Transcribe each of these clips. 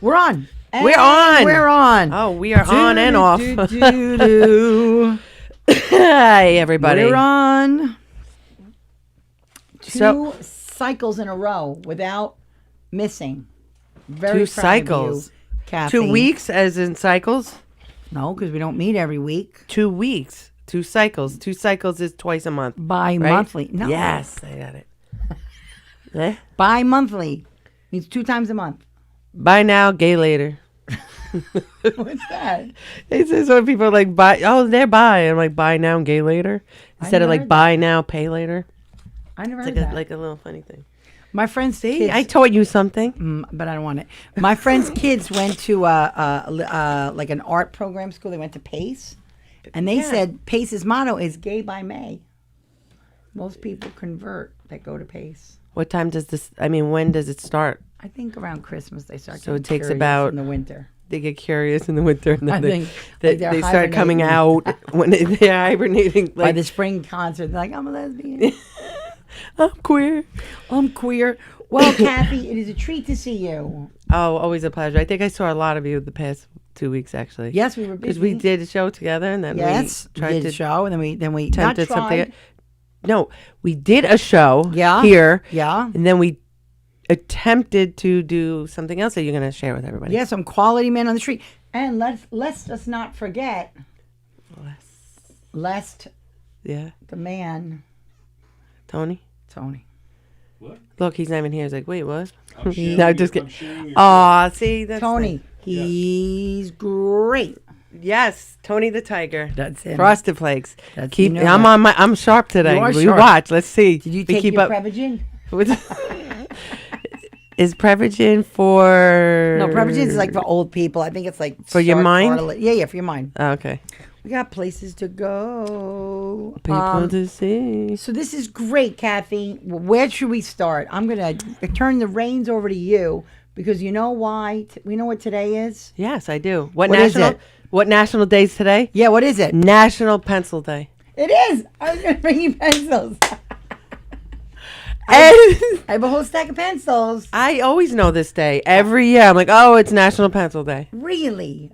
We're on. We're on. We're on. Oh, we are on and off. Hi, everybody. We're on. Two cycles in a row without missing. Very 2 cycles. Of you, Kathy. 2 weeks, as in cycles. No, because we don't meet every week. 2 weeks. 2 cycles. 2 cycles is twice a month. Bi-monthly. Right? No. Yes, I got it. Eh? Bi-monthly means 2 times a month. Buy now, gay later. What's that? It's when people are like, buy. Oh, they're buy. I'm like, buy now, gay later. Instead of like, buy now, pay later. I never heard It's that. like a little funny thing. My friends' See, kids, I taught you something. but I don't want it. My friends' kids went to like an art program school. They went to Pace, and they said Pace's motto is "Gay by May." Most people convert that go to Pace. What time does this? I mean, when does it start? I think around Christmas they start. So it takes curious about in the winter. They get curious in the winter, and then I think they start coming out when they're hibernating. Like, by the spring concert, they're like, I'm a lesbian. I'm queer. I'm queer. Well, Kathy, it is a treat to see you. Oh, always a pleasure. I think I saw a lot of you the past 2 weeks, actually. Yes, we were busy. Because we did a show together, and then we tried did to a show, and then we attempted not tried. something. No, we did a show Yeah. here. Yeah. And then we attempted to do something else that you're going to share with everybody. Yeah, some quality men on the street. And let's just not forget lest Yeah. the man Tony? What? Look, he's not even here. He's like, wait, what? I'm sharing No, your- just I'm kidding. sharing your Aw, see? That's Tony. He's great. Yes, Tony the Tiger. That's him. Frosted Flakes. That's- Keep. you know I'm that. on my. I'm sharp today. You are We sharp. watch. Let's see. Did you We take keep your up. Prevagen? Is Prevagen for? No, Prevagen is like for old people. I think it's like For your mind? Yeah, for your mind. Oh, okay. We got places to go. People to see. So this is great, Kathy. Where should we start? I'm gonna turn the reins over to you because you know why? We know what today is. Yes, I do. What What is national? it? What national day is today? Yeah, what is it? National Pencil Day. It is. I was gonna bring you pencils. And I have a whole stack of pencils. I always know this day. Every year, I'm like, oh, it's National Pencil Day. Really?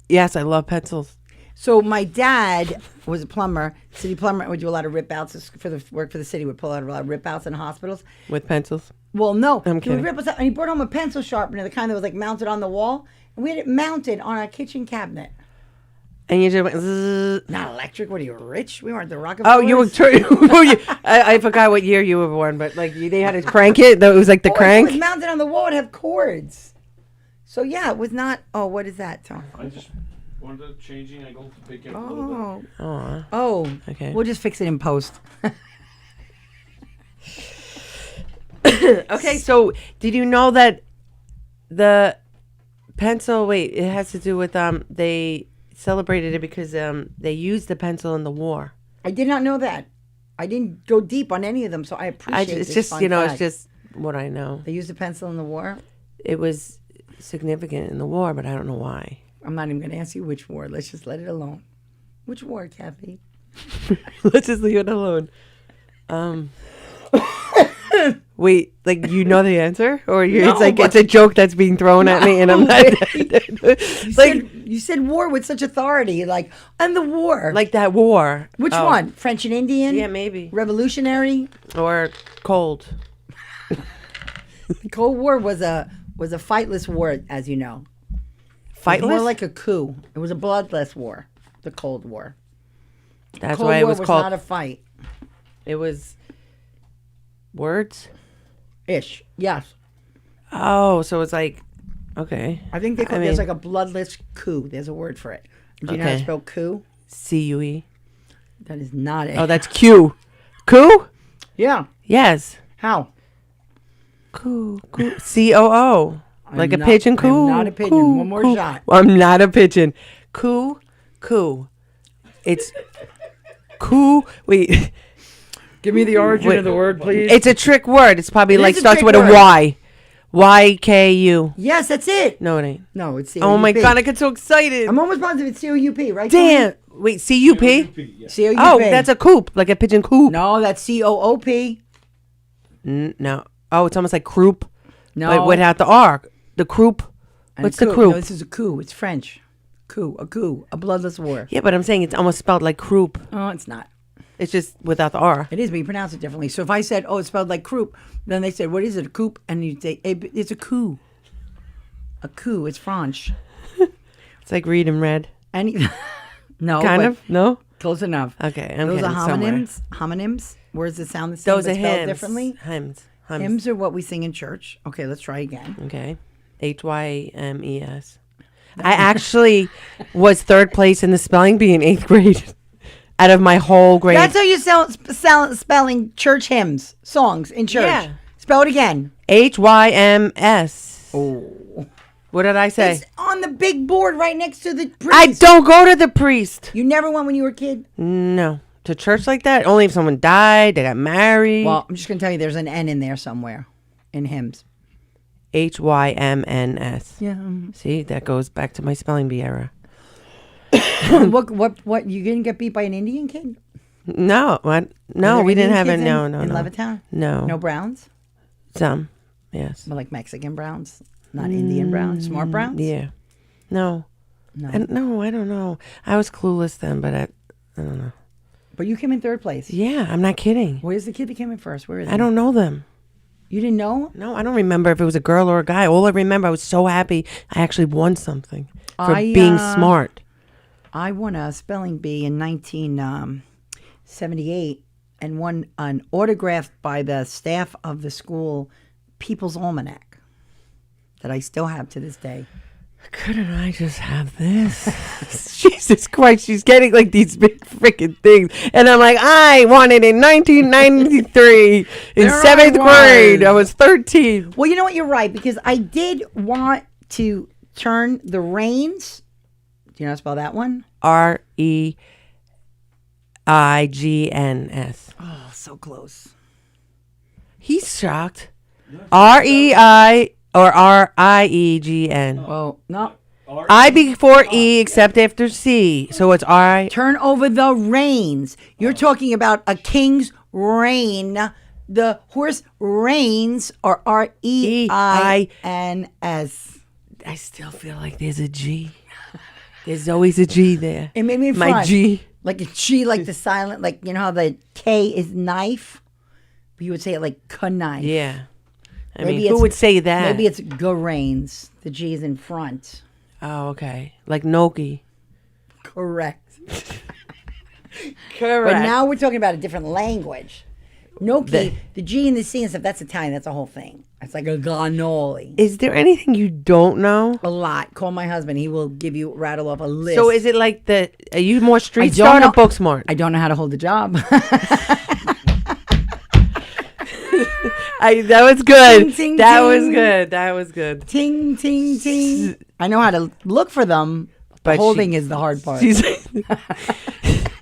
Yes, I love pencils. So my dad was a plumber, city plumber, and would do a lot of rip outs for the work for the city. Would pull out a lot of rip outs in hospitals. With pencils. Well, no, I'm he would kidding. rip us out, and he brought home a pencil sharpener, the kind that was like mounted on the wall, and we had it mounted on our kitchen cabinet. And you just went, zzz. Not electric. What are you, rich? We weren't the Rockefellers. Oh, you were true. I forgot what year you were born, but like they had to crank it. It was like the It crank. was mounted on the wall. It had cords. So yeah, it was not. Oh, what is that, Tom? I just wanted a changing angle to pick it up a little bit. Oh, Aw. oh. Okay. We'll just fix it in post. Okay, so did you know that the pencil? Wait, it has to do with they celebrated it because they used the pencil in the war. I did not know that. I didn't go deep on any of them, so I appreciate It's this just fun it's fact. just what I know. They used a pencil in the war. It was significant in the war, but I don't know why. I'm not even going to ask you which war. Let's just let it alone. Which war, Kathy? Let's just leave it alone. Wait, like you know the answer, or No, it's like but- it's a joke that's being thrown at me, and I'm not You said war with such authority, like, and the war. like that war. Which Oh. one? French and Indian? Yeah, maybe. Revolutionary? Or cold. The Cold War was a fightless war, as you know. It was Fightless. more like a coup. It was a bloodless war. The Cold War. That's Cold why it War was called. not a fight. It was words. Ish. Yes. Oh, so it's like okay. I think there's mean- like a bloodless coup. There's a word for it. Do you know how to Okay. spell coup? CUE. That is not it. Oh, that's Q. Coup. yeah. Yes. How? Coo. COO. Like a not- pigeon. I'm Coo. not a pigeon. Coo, One more coo. shot. I'm not a pigeon. Coo. It's coo. Wait. Give me the origin of the word, please. It's a trick word. It's probably It like is a starts trick with word. a Y. YKU. Yes, that's it. No, it ain't. No, it's COUP. Oh my god, I get so excited. I'm almost positive it's COUP, right? Damn. Wait, CUP? Yeah. COUP. Oh, that's a coop, like a pigeon coop. No, that's COOP. No. Oh, it's almost like croup, No. but without the R. The croup. And What's the coup- croup? No, this is a coup. It's French. Coup, a bloodless war. Yeah, but I'm saying it's almost spelled like croup. Oh, it's not. It's just without the R. It is, but you pronounce it differently. So if I said, "Oh, it's spelled like croup," then they said, "What is it? A coup?" And you say, "It's a coup." A coup. It's French. It's like read and read. Any? No, Kind but of? No? close enough. Okay, I'm Those are getting somewhere. homonyms. Homonyms. Words that sound the same Those but are spelled hymns. differently. Hymns. Hymns are what we sing in church. Okay, let's try again. Okay. HYMES. I actually was third place in the spelling bee in 8th grade out of my whole grade. That's how you spelling church hymns, songs in church. Yeah. Spell it again. HYMS. Oh. What did I say? It's on the big board right next to the priest. I don't go to the priest. You never went when you were a kid? No. To church like that? Only if someone died, they got married. Well, I'm just going to tell you there's an N in there somewhere in hymns. HYMNS. Yeah. See, that goes back to my spelling bee era. What? You didn't get beat by an Indian kid? No, what? Were No, there we didn't Indian have it. kids No, in no. Levittown? No. No Browns? Some, yes. But like Mexican Browns? Not Indian Browns? Smart Browns? Yeah. No. No. No, I don't know. I was clueless then, but I don't know. But you came in third place. Yeah, I'm not kidding. Where's the kid that came in first? Where is he? I don't know them. You didn't know? No, I don't remember if it was a girl or a guy. All I remember, I was so happy I actually won something for being smart. I won a spelling bee in 1978 and won an autograph by the staff of the school People's Almanac that I still have to this day. Couldn't I just have this? Jesus Christ, she's getting like these big freaking things. And I'm like, I won it in 1993 in There I 7th grade. was. I was 13. Well, you know what? You're right, because I did want to turn the reins. Do you know how to spell that one? REIGNS. Oh, so close. He's shocked. REI or RIEGN. Well, no. I before E except after C. So it's I. Turn over the reins. You're talking about a king's reign. The horse reigns are REINS. I still feel like there's a G. There's always a G there. It made me My fun. G. Like a G, like the silent, like, you know how the K is knife? But you would say it like knife. Yeah. I Maybe mean, who it's- would say that? Maybe it's reigns. The G is in front. Oh, okay. Like Noki. Correct. Correct. But now we're talking about a different language. Gnocchi, the G and the C and stuff, that's Italian. That's a whole thing. It's like a cannoli. Is there anything you don't know? A lot. Call my husband. He will rattle off a list. So is it like are you more I street don't smart know- or book smart? I don't know how to hold a job. That was good. Ting, ting, That was ting. good. That was good. Ting, ting, ting. I know how to look for them, but But holding is the hard part. She's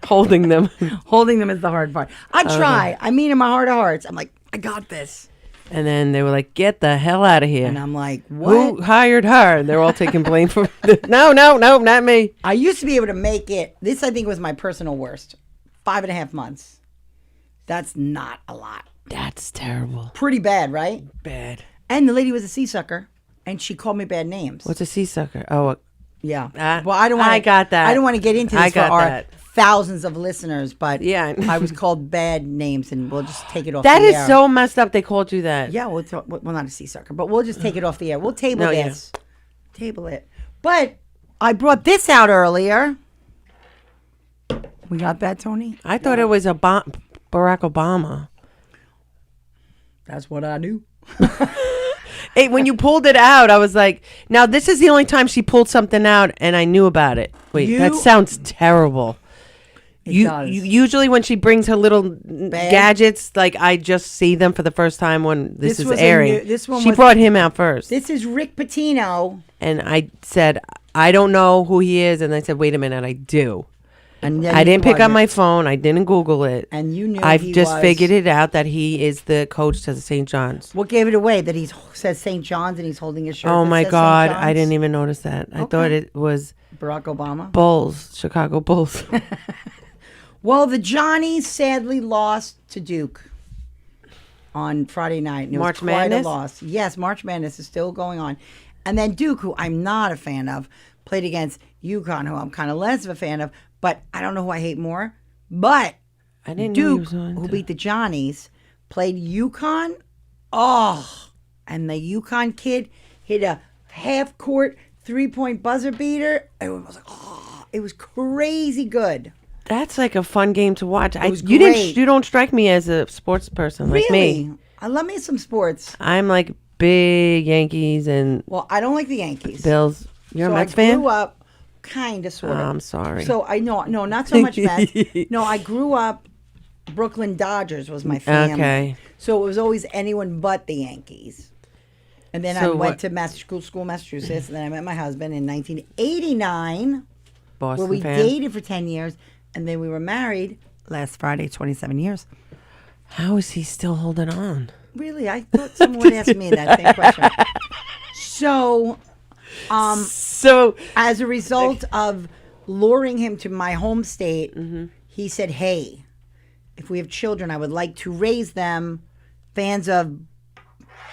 holding them. Holding them is the hard part. I try. I mean, in my heart of hearts, I'm like, I got this. And then they were like, get the hell out of here. And I'm like, what? Who hired her? And they're all taking blame for No, not me. I used to be able to make it. This, I think, was my personal worst. 5.5 months. That's not a lot. That's terrible. Pretty bad, right? Bad. And the lady was a sea sucker, and she called me bad names. What's a sea sucker? Oh, Yeah. Ah, Well, I don't want. I got that. I don't want to get into I this for got our that. thousands of listeners, but Yeah. I was called bad names, and we'll just take it off. that the is air. so messed up. They called you that. Yeah, well, not a sea sucker, but we'll just take it off the air. We'll table No, yeah. this. Table it. But I brought this out earlier. We got that, Tony? I thought it was Barack Obama. That's what I knew. Hey, when you pulled it out, I was like, now this is the only time she pulled something out and I knew about it. Wait, that You- sounds terrible. It does. Usually when she brings her little gadgets, like I just see them for the first time when this This is was a airing. new- this one she was- brought him out first. This is Rick Pitino. And I said, I don't know who he is. And I said, wait a minute, I do. And then I didn't he pick up wasn't. my phone. I didn't Google it. And you knew I've he just was. figured it out that he is the coach to the St. John's. What gave it away? That he says St. John's and he's holding his shirt. Oh that my says St. God. I John's? didn't even notice that. I thought it was Barack Obama. Bulls, Chicago Bulls. Well, the Johnnies sadly lost to Duke on Friday night. And it March was quite Madness? a loss. Yes, March Madness is still going on. And then Duke, who I'm not a fan of, played against UConn, who I'm kind of less of a fan of. But I don't know who I hate more. But I didn't know he Duke, was on. who beat the Johnnies, played UConn. Oh, and the UConn kid hit a half-court 3-point buzzer beater. It was like, oh, it was crazy good. That's like a fun game to watch. was great. You don't strike me as a sports person like Really? me. I love me some sports. I'm like big Yankees and Well, I don't like the Yankees. Bills. You're so a Mets I fan? grew up kind of, sort of. I'm sorry. So I know, no, not so much Mets. No, I grew up, Brooklyn Dodgers was my family. Okay. So it was always anyone but the Yankees. And then I So went what- to school, Massachusetts, and then I met my husband in 1989, Boston where we fan. dated for 10 years, and then we were married last Friday, 27 years. How is he still holding on? Really, I thought someone would ask me that same question. So, So as a result of luring him to my home state, he said, hey, if we have children, I would like to raise them fans of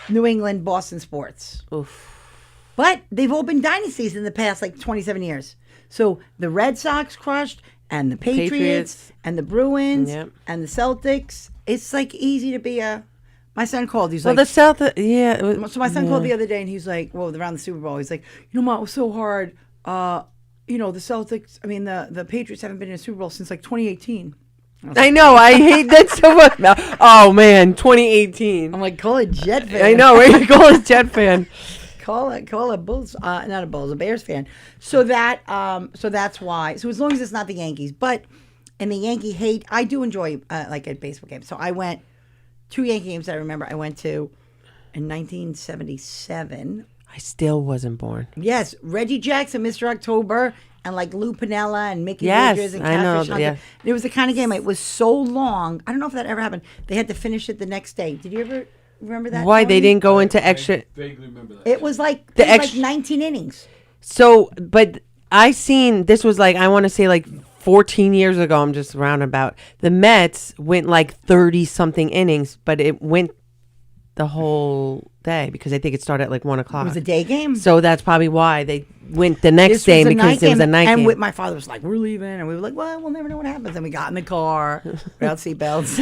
New England, Boston sports. oof. But they've all been dynasties in the past, like 27 years. So the Red Sox crushed, and the Patriots. And the Bruins, Yep. and the Celtics. It's like easy to be a... My son called. He's Well, like... the South, yeah. So my son called the other day, and he's like, well, around the Super Bowl, he's like, Mom, it was so hard. The Celtics, the Patriots haven't been in a Super Bowl since like 2018. I know. I hate that so much. Oh man, 2018. I'm like, call it Jet fan. I know. Right? You call us Jet fan. Call it Bulls, not a Bulls, a Bears fan. So that's why. So as long as it's not the Yankees, but in the Yankee hate, I do enjoy like a baseball game. So I went 2 Yankee games that I remember. I went to in 1977. I still wasn't born. Yes, Reggie Jackson, Mr. October, and like Lou Piniella and Mickey Yes, Rodgers and I know, Catfish Hunter. yeah. It was the kind of game. It was so long. I don't know if that ever happened. They had to finish it the next day. Did you ever remember that? Why they Tony? didn't go into extra? I vaguely remember that. It was like The it was extra- like 19 innings. So, but I seen this was like I want to say like 14 years ago. I'm just roundabout. The Mets went like 30 something innings, but it went the whole day because I think it started at like 1 o'clock. It was a day game. So that's probably why they went the next This day was a because it was a night and game. my father was like, "We're leaving," and we were like, "Well, we'll never know what happens." And we got in the car without seatbelts.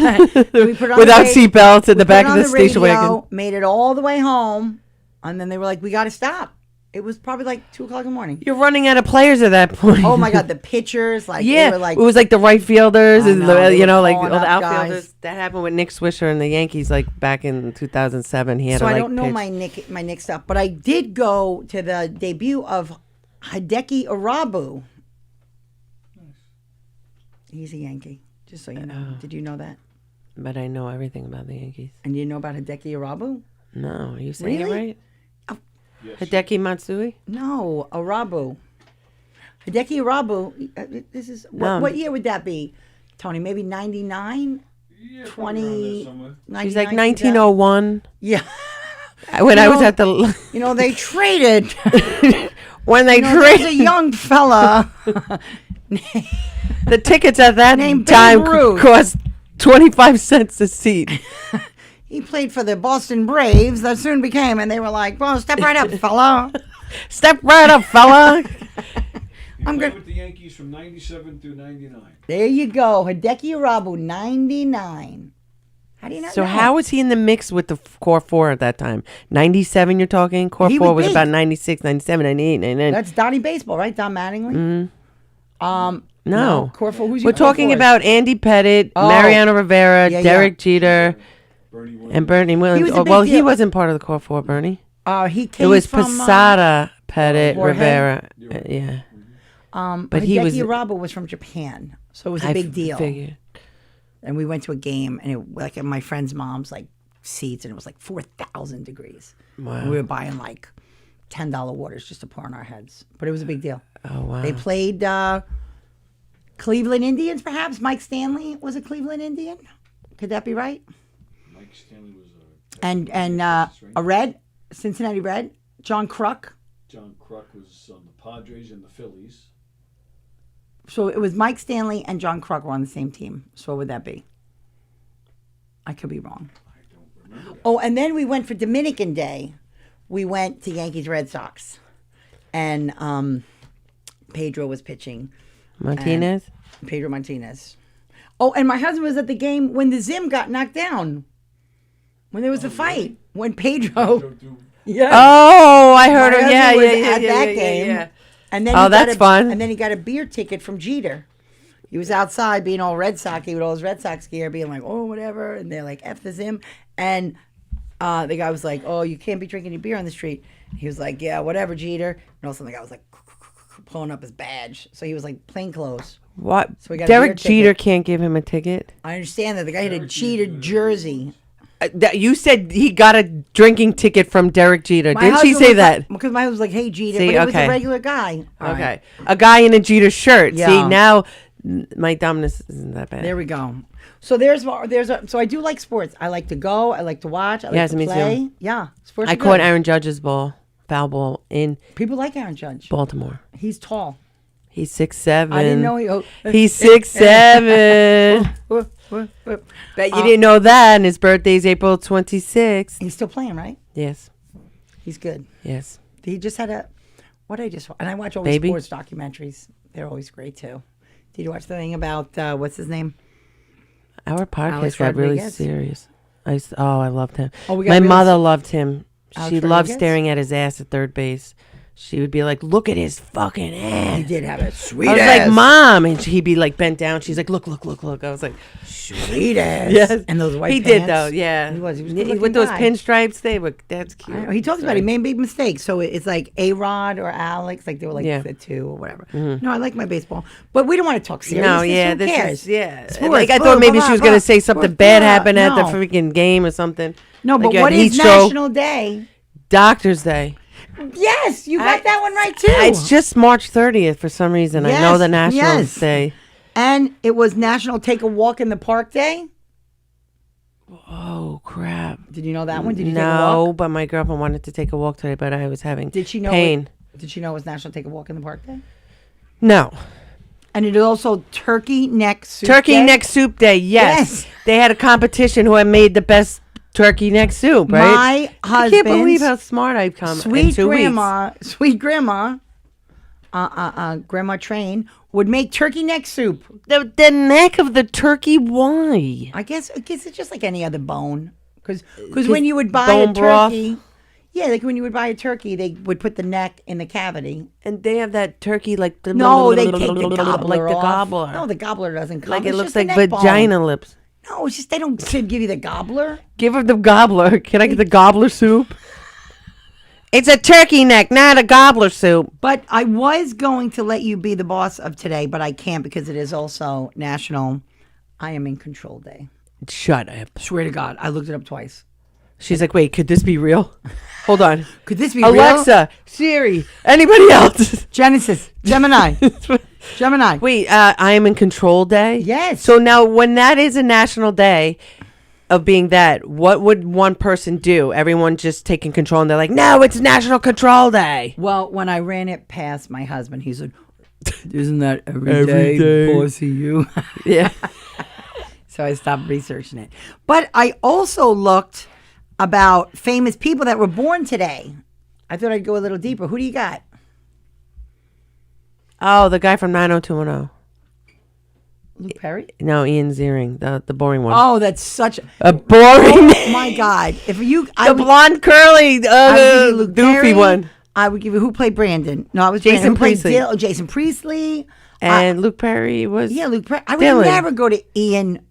We put it on Without the seatbelts in we the back put of it the on station radio, wagon. made it all the way home, and then they were like, "We got to stop." It was probably like 2 o'clock in the morning. You're running out of players at that point. Oh my God, the pitchers, like Yeah, they were like, it was like the right fielders I and know, the, they you were know, like all calling the up outfielders. guys. That happened with Nick Swisher and the Yankees, like back in 2007. He had so to I like don't know pitch. my Nick stuff, but I did go to the debut of Hideki Irabu. He's a Yankee, just so you know. Did you know that? But I know everything about the Yankees. And you know about Hideki Irabu? No, are you saying it Really? right? Yes. Hideki Matsui? No, Arabu. Hideki Arabu. This is No. what year would that be, Tony? Maybe 99, Yeah, probably around there 20. somewhere. He's like 99, 1901. Yeah. When I You was know- at the You know, they traded. when they There's a traded young fella. the tickets at that Named time Babe Ruth. cost 25 cents a seat. He played for the Boston Braves. That soon became, and they were like, "Well, step right up, fella." Step right up, fella. He I'm played good. with the Yankees from 97 through 99. There you go, Hideki Irabu, 99. How do you not So know? how was he in the mix with the core 4 at that time? 97 you're talking? Core He 4 was was big. about 96, 97, 98, 99. That's Donnie Baseball, right? Don Mattingly. No. Corfu. Who's We're your talking Corfu? about Andy Pettit, Oh. Mariano Rivera, Yeah, Derek Jeter, Bernie Williams. and Bernie Williams. was a big Well, he deal. wasn't part of the core 4, Bernie. He It came was from Posada, Pettit, Jorge. Rivera. Yeah. but he Hideki was- Irabu was from Japan, so it was a I big deal. figured. And we went to a game, and it like at my friend's mom's like seats, and it was like 4,000 degrees. Wow. And we were buying like $10 waters just to pour on our heads, but it was a big deal. Oh, wow. They played Cleveland Indians, perhaps. Mike Stanley was a Cleveland Indian. Could that be right? Mike Stanley was a And a Red, Cincinnati Red, John Kruk. John Kruk was on the Padres and the Phillies. So it was Mike Stanley and John Kruk were on the same team. So what would that be? I could be wrong. I don't Oh, and then we went for Dominican Day. We went to Yankees Red Sox, and Pedro was pitching. Martinez. Pedro Martinez. Oh, and my husband was at the game when the Zim got knocked down. When there was a fight. When Pedro. Yeah. Oh, I heard My him. husband Yeah, was yeah, at yeah, that yeah, game. yeah. And then Oh, he got that's fun. And then he got a beer ticket from Jeter. He was outside being all Red Sox-y with all his Red Sox gear, being like, oh, whatever. And they're like, F the Zim. And the guy was like, oh, you can't be drinking any beer on the street. He was like, yeah, whatever, Jeter. And all of a sudden the guy was like pulling up his badge. So he was like plain clothes. What? So we got a Derek beer Jeter ticket. can't give him a ticket. I understand that. The guy had a Jeter jersey. You said he got a drinking ticket from Derek Jeter. My Didn't she husband say was that? like- because my husband was like, hey, Jeter. See, but it was okay. a regular guy. All Okay. right. A guy in a Jeter shirt. Yeah. See, now my dumbness isn't that bad. There we go. So so I do like sports. I like to go. I like to watch. I like Yes, to me too. play. Yeah, sports. I are caught good. Aaron Judge's foul ball in People like Aaron Judge. Baltimore. He's tall. He's 6'7". I didn't know he. He's 6'7". Bet you didn't know that. And his birthday's April 26th. He's still playing, right? Yes. He's good. Yes. He just had a. What did I just? And I watch all Baby? the sports documentaries. They're always great too. Did you watch the thing about what's his name? Our podcast Alex got really Rodriguez? serious. I loved him. Oh, we got My really mother loved him. Alex She loved Rodriguez? staring at his ass at third base. She would be like, look at his fucking ass. He did have a sweet I was ass. like, Mom. And he'd be like bent down. She's like, look. I was like, Sweet ass. yes. And those white He pants. did, though. Yeah. He was. He was a with good-looking those guy. pinstripes, that's I cute. know. He talks about he made big mistakes. So it's like A-Rod or Alex, like they were like Yeah. the two or whatever. No, I like my baseball. But we don't want to talk serious. No, yeah, Who cares? yeah. Sports, like I blah, thought maybe blah, she was blah, gonna say blah, something blah, bad blah. happened at the No. freaking game or something. No, Like but you had what is heat stroke. National Day? Doctor's Day. Yes, you got that one right too. It's just March 30th for some reason. I know Yes, the National yes. Day. And it was National Take a Walk in the Park Day. Oh crap! Did you know that one? Did you take a No, walk? but my girlfriend wanted to take a walk today, but I was having Did she know? pain. Did she know it was National Take a Walk in the Park Day? No. And it is also Turkey Neck Soup Turkey Day. neck soup day. Yes. Yes. They had a competition who had made the best turkey neck soup, right? My I can't believe husband's how smart I've come in sweet 2 weeks. grandma, Grandma Train would make turkey neck soup. The neck of the turkey, why? I guess it's just like any other bone. Because when you would buy bone a broth? turkey, yeah, like when you would buy a turkey, they would put the neck in the cavity. And they have that turkey like the No, they take the gobbler like the off. gobbler. No, the gobbler doesn't come. like it It's looks just the like neck bone. vagina lips. No, it's just they don't give you the gobbler. Give her the gobbler. Can I get the gobbler soup? It's a turkey neck, not a gobbler soup. But I was going to let you be the boss of today, but I can't because it is also National I Am in Control Day. Shut up. Swear to God, I looked it up twice. She's like, wait, could this be real? Hold on. Could this be Alexa, Siri, anybody else? real? Genesis, Gemini. Wait, I am in control day? Yes. So now when that is a national day of being that, what would one person do? Everyone just taking control and they're like, no, it's national control day. Well, when I ran it past my husband, he said, isn't that every Every day, day. bossy you? Yeah. So I stopped researching it. But I also looked about famous people that were born today. I thought I'd go a little deeper. Who do you got? Oh, the guy from 90210. Luke Perry? No, Ian Ziering, the boring one. Oh, that's such A boring Oh my God! If you, The blonde curly I would give you Luke doofy Perry. one. I would give you who played Brandon. No, it was Jason Brandon. Who played Priestley. Jason Priestley. And Luke Perry was Yeah, Luke Perry. I would Dylan. never go to Ian.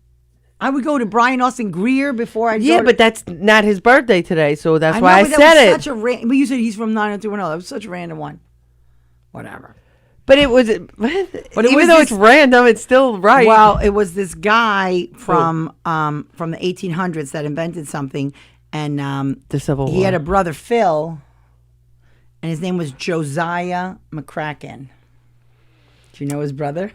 I would go to Brian Austin Greer before I. Yeah, but that's not his birthday today, so that's know, why I but that said was it. Such a but you said he's from 90210. That was such a random one. Whatever. But it was, even was though this- it's random, it's still right. Well, it was this guy from the 1800s that invented something, and the Civil War. he had a brother Phil, and his name was Josiah McCracken. Do you know his brother?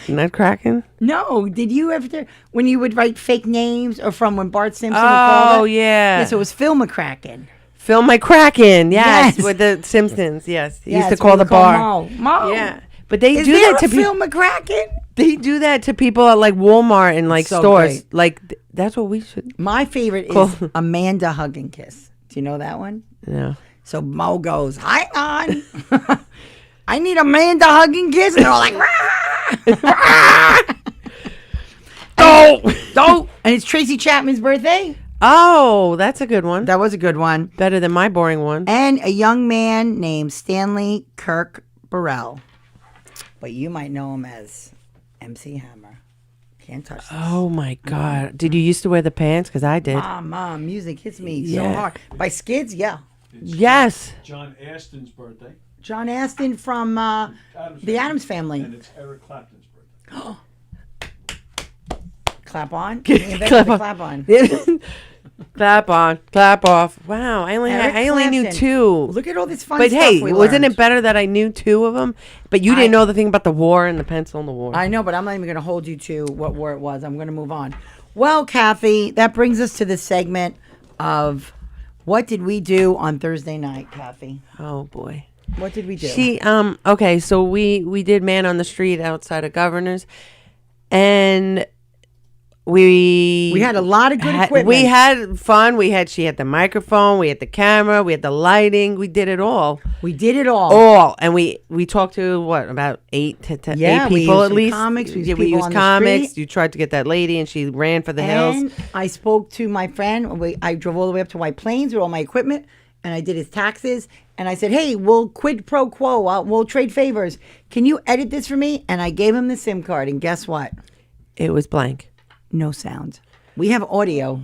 Nutcracken? No. Did you ever when you would write fake names or from when Bart Simpson would call Oh, it? yeah. Yeah, so it was Phil McCracken. Phil McCracken, yes, Yes. with the Simpsons, yes. He Yeah, used to that's call what the we call bar. Mo. Yeah. But they Is do there that a to Phil people. McCracken? They do that to people at like Walmart and like So stores. great. Like that's what we should. My favorite Cool. is Amanda Hug and Kiss. Do you know that one? No. So Mo goes, "Hang on, I need Amanda Hug and Kiss," and they're all like, "Rah!" Don't. And it's Tracy Chapman's birthday. Oh, that's a good one. That was a good one. Better than my boring one. And a young man named Stanley Kirk Burrell, but you might know him as MC Hammer. Can't touch this. Oh my God! Did you used to wear the pants? Because I did. Mom, music hits me so Yeah. hard. By Skids, yeah. Yes. John Aston's birthday. John Aston from the Addams Family. And it's Eric Clapton's birthday. Clap on. Clap on. Clap on. Clap on, clap off. Wow, I Eric only knew Clapton. 2. Look at all this fun But stuff hey, we wasn't learned. it better that I knew 2 of them? But you didn't know the thing about the war and the pencil and the war. I know, but I'm not even going to hold you to what war it was. I'm going to move on. Well, Kathy, that brings us to the segment of what did we do on Thursday night, Kathy? Oh boy. What did we do? Okay, so we did Man on the Street outside of Governor's, and we had a lot of good equipment. We had fun. She had the microphone, we had the camera, we had the lighting. We did it all. We did it all. And we talked to about 8 to 10 Yeah, 8 we people used at some least. comics, we used we people used on the comics. street. You tried to get that lady, and she ran for the hills. And I spoke to my friend. I drove all the way up to White Plains with all my equipment, and I did his taxes. And I said, "Hey, we'll quid pro quo. We'll trade favors. Can you edit this for me?" And I gave him the SIM card, and guess what? It was blank. No sound. We have audio.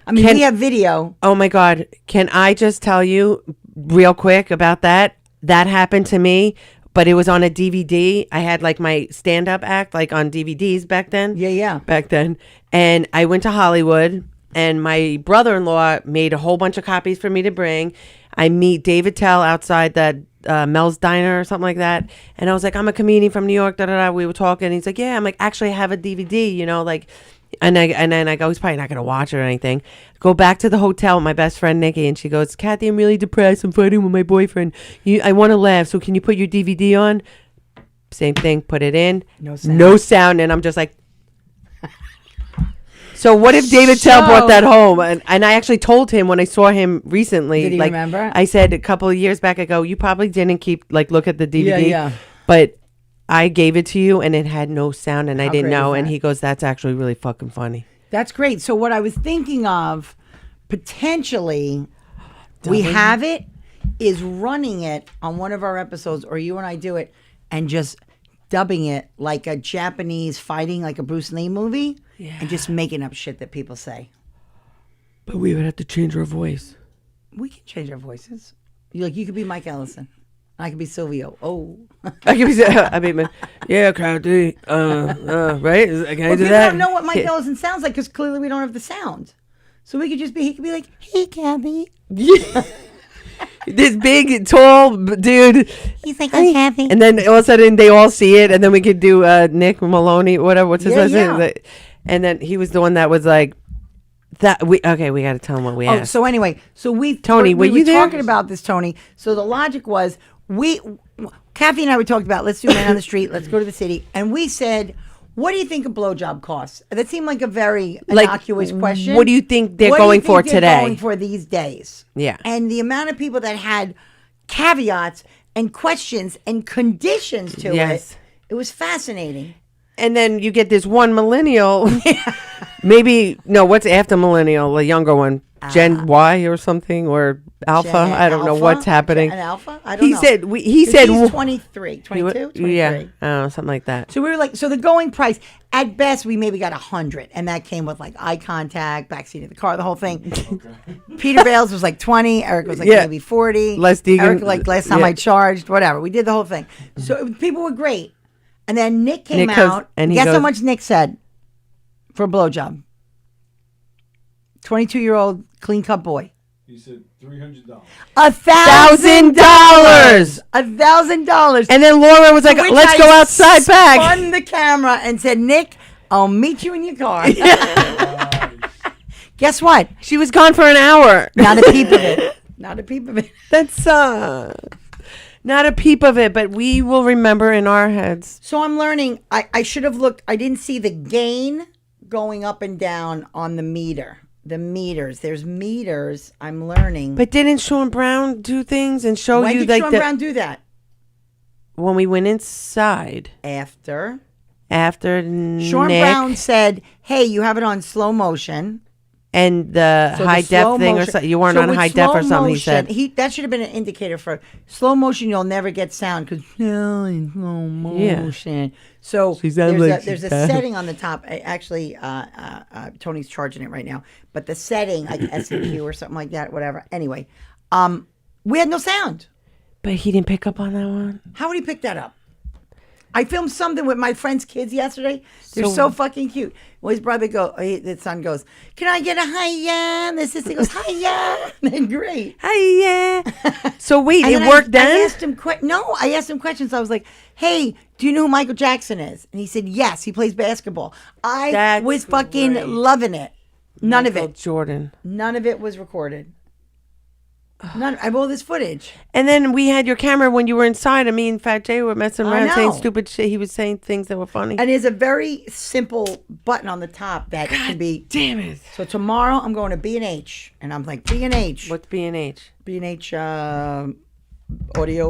I mean, we have video. Oh my God. Can I just tell you real quick about that? That happened to me, but it was on a DVD. I had like my stand-up act like on DVDs back then. Yeah. Back then. And I went to Hollywood, and my brother-in-law made a whole bunch of copies for me to bring. I meet David Tell outside that Mel's Diner or something like that. And I was like, "I'm a comedian from New York, da da da." We were talking. He's like, "Yeah." I'm like, "Actually, I have a DVD, like." And then I go, "He's probably not going to watch it or anything." Go back to the hotel with my best friend, Nikki, and she goes, "Kathy, I'm really depressed. I'm fighting with my boyfriend. I want to laugh. So can you put your DVD on?" Same thing. Put it in. No sound. No sound. And I'm just like. So what if David Tell brought that home? And I actually told him when I saw him recently. Did he remember? I said a couple of years back, I go, "You probably didn't look at the DVD. Yeah. But I gave it to you and it had no sound and I didn't great know." is And that? he goes, "That's actually really fucking funny." That's great. So what I was thinking of, potentially, we have it, is running it on one of our episodes, or you and I do it, and just dubbing it like a Japanese fighting, like a Bruce Lee movie, and just making up shit that people say. But we would have to change our voice. We can change our voices. You could be Mike Ellison. I could be Silvio. Oh. I can be, I mean, yeah, Kathy, right? Can I Well, do people that? don't know what Mike Ellison sounds like because clearly we don't have the sound. So he could be like, "Hey, Kathy." This big, tall dude. He's like, "Oh, Kathy." And then all of a sudden they all see it, and then we could do Nick Maloney, whatever. What's his last name? And then he was the one that was like, "That we got to tell him what we Oh, asked." so anyway, Tony, we were were you there? talking about this, Tony. So the logic was Kathy and I were talking about, let's do Man on the Street, let's go to the city, and we said, "What do you think a blowjob costs?" That seemed like a very innocuous question. What do you think they're What do you going think for they're today? Going for these days? Yeah. And the amount of people that had caveats and questions and conditions to Yes. it was fascinating. And then you get this one millennial. What's after millennial? The younger one, Gen Y or something, or Alpha. I don't know what's happening. An Alpha? I don't know. He said he's 23, 22, 23. Yeah, something like that. So we were like, so the going price, at best, we maybe got 100. And that came with like eye contact, backseat of the car, the whole thing. Peter Bales was like 20. Eric was like maybe 40. Les Deegan. Eric, like last time I charged, whatever. We did the whole thing. So people were great. And then Nick came out. and he guess how goes- much Nick said for a blowjob? 22-year-old clean cut boy. He said $300. $1,000. $1,000. And then Laura was like, Which "Let's I go outside back." Spun the camera and said, "Nick, I'll meet you in your car." Guess what? She was gone for an hour. Not a peep of it. Not a peep of it. That's Not a peep of it, but we will remember in our heads. So I'm learning. I should have looked. I didn't see the gain going up and down on the meter. The meters. There's meters. I'm learning. But didn't Sean Brown do things and show when you did like Sean Brown do that? When we went inside After Nick Sean Brown said, "Hey, you have it on slow motion." and the So high the slow def thing or motion- something. You weren't so on with high def or slow something. He motion, said. that should have been an indicator for slow motion. You'll never get sound because slow motion. So She sounds like there's she's a bad. setting on the top. Actually, Tony's charging it right now. But the setting, like S&Q or something like that, whatever. Anyway, we had no sound. But he didn't pick up on that one. How would he pick that up? I filmed something with my friend's kids yesterday. They're So- so fucking cute. Well, his brother the son goes, "Can I get a hiya?" And the sister goes, "Hiya." They're great. Hey, yeah. So wait, And it then worked I then? asked him I asked him questions. I was like, "Hey, do you know who Michael Jackson is?" And he said, "Yes, he plays basketball." I That's was fucking great. loving it. None of it. Jordan. None of it was recorded. None. I have all this footage. And then we had your camera when you were inside. I mean, Fat Jay were messing I around saying know. stupid shit. He was saying things that were funny. And there's a very simple button on the top that can be. Damn it. So tomorrow I'm going to B&H, and I'm like, B&H. What's B&H? B&H audio,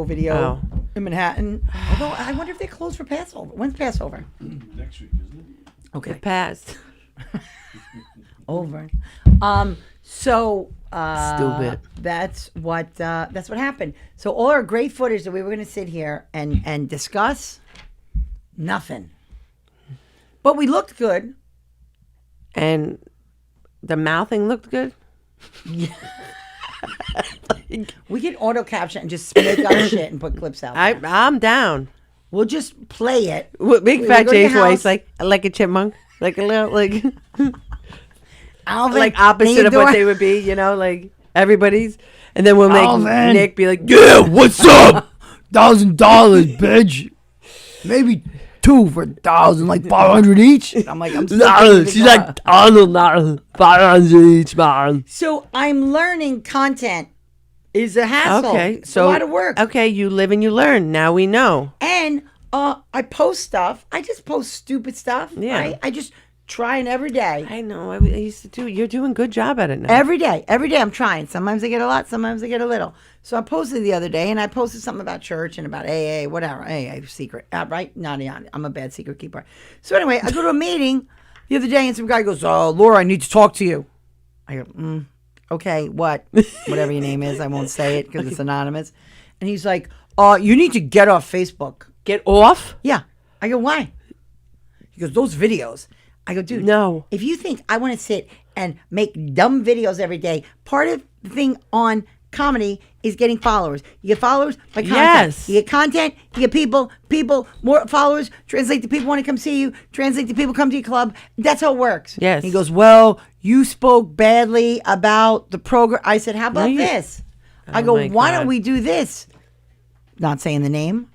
video in Manhattan. Although I wonder if they're closed for Passover. When's Passover? Next week, isn't it? Okay. It passed. Over. So Stupid. that's what happened. So all our great footage that we were going to sit here and discuss, nothing. But we looked good. And the mouthing looked good. We can auto caption and just make up shit and put clips out. there. I'm down. We'll just play it. Big We Fat go to your Jay's voice, house. like a chipmunk, like a little, like Alvin, like opposite of what Theodore. they would be, you know, like everybody's. And then we'll make Alvin. Nick be like, Yeah, what's up? $1,000, bitch. Maybe 2 for 1,000, like 500 each. I'm like, I'm still Nah, thinking she's of like, the- I don't know, 500 each, man. So I'm learning content is a hassle. okay, It's so a lot of work. Okay, you live and you learn. Now we know. And I post stuff. I just post stupid stuff. Yeah. Right? I just trying every day. I know. I used to do. You're doing a good job at it now. Every day I'm trying. Sometimes I get a lot, sometimes I get a little. So I posted the other day, and I posted something about church and about AA, whatever. AA secret, right? Not I'm a bad secret keeper. So anyway, I go to a meeting the other day, and some guy goes, "Oh, Laura, I need to talk to you." I go, "Okay, what? Whatever your name is, I won't say it because it's anonymous." And he's like, "You need to get off Facebook." Get off. Yeah. I go, "Why?" He goes, "Those videos." I go, "Dude, No. if you think I want to sit and make dumb videos every day, part of the thing on comedy is getting followers. You get followers by content. Yes. You get content, you get people, more followers, translate to people want to come see you, translate to people come to your club. That's how it works." Yes. He goes, "Well, you spoke badly about the program." I said, "How about you- this?" I Oh go, my "Why God. don't we do this?" Not saying the name.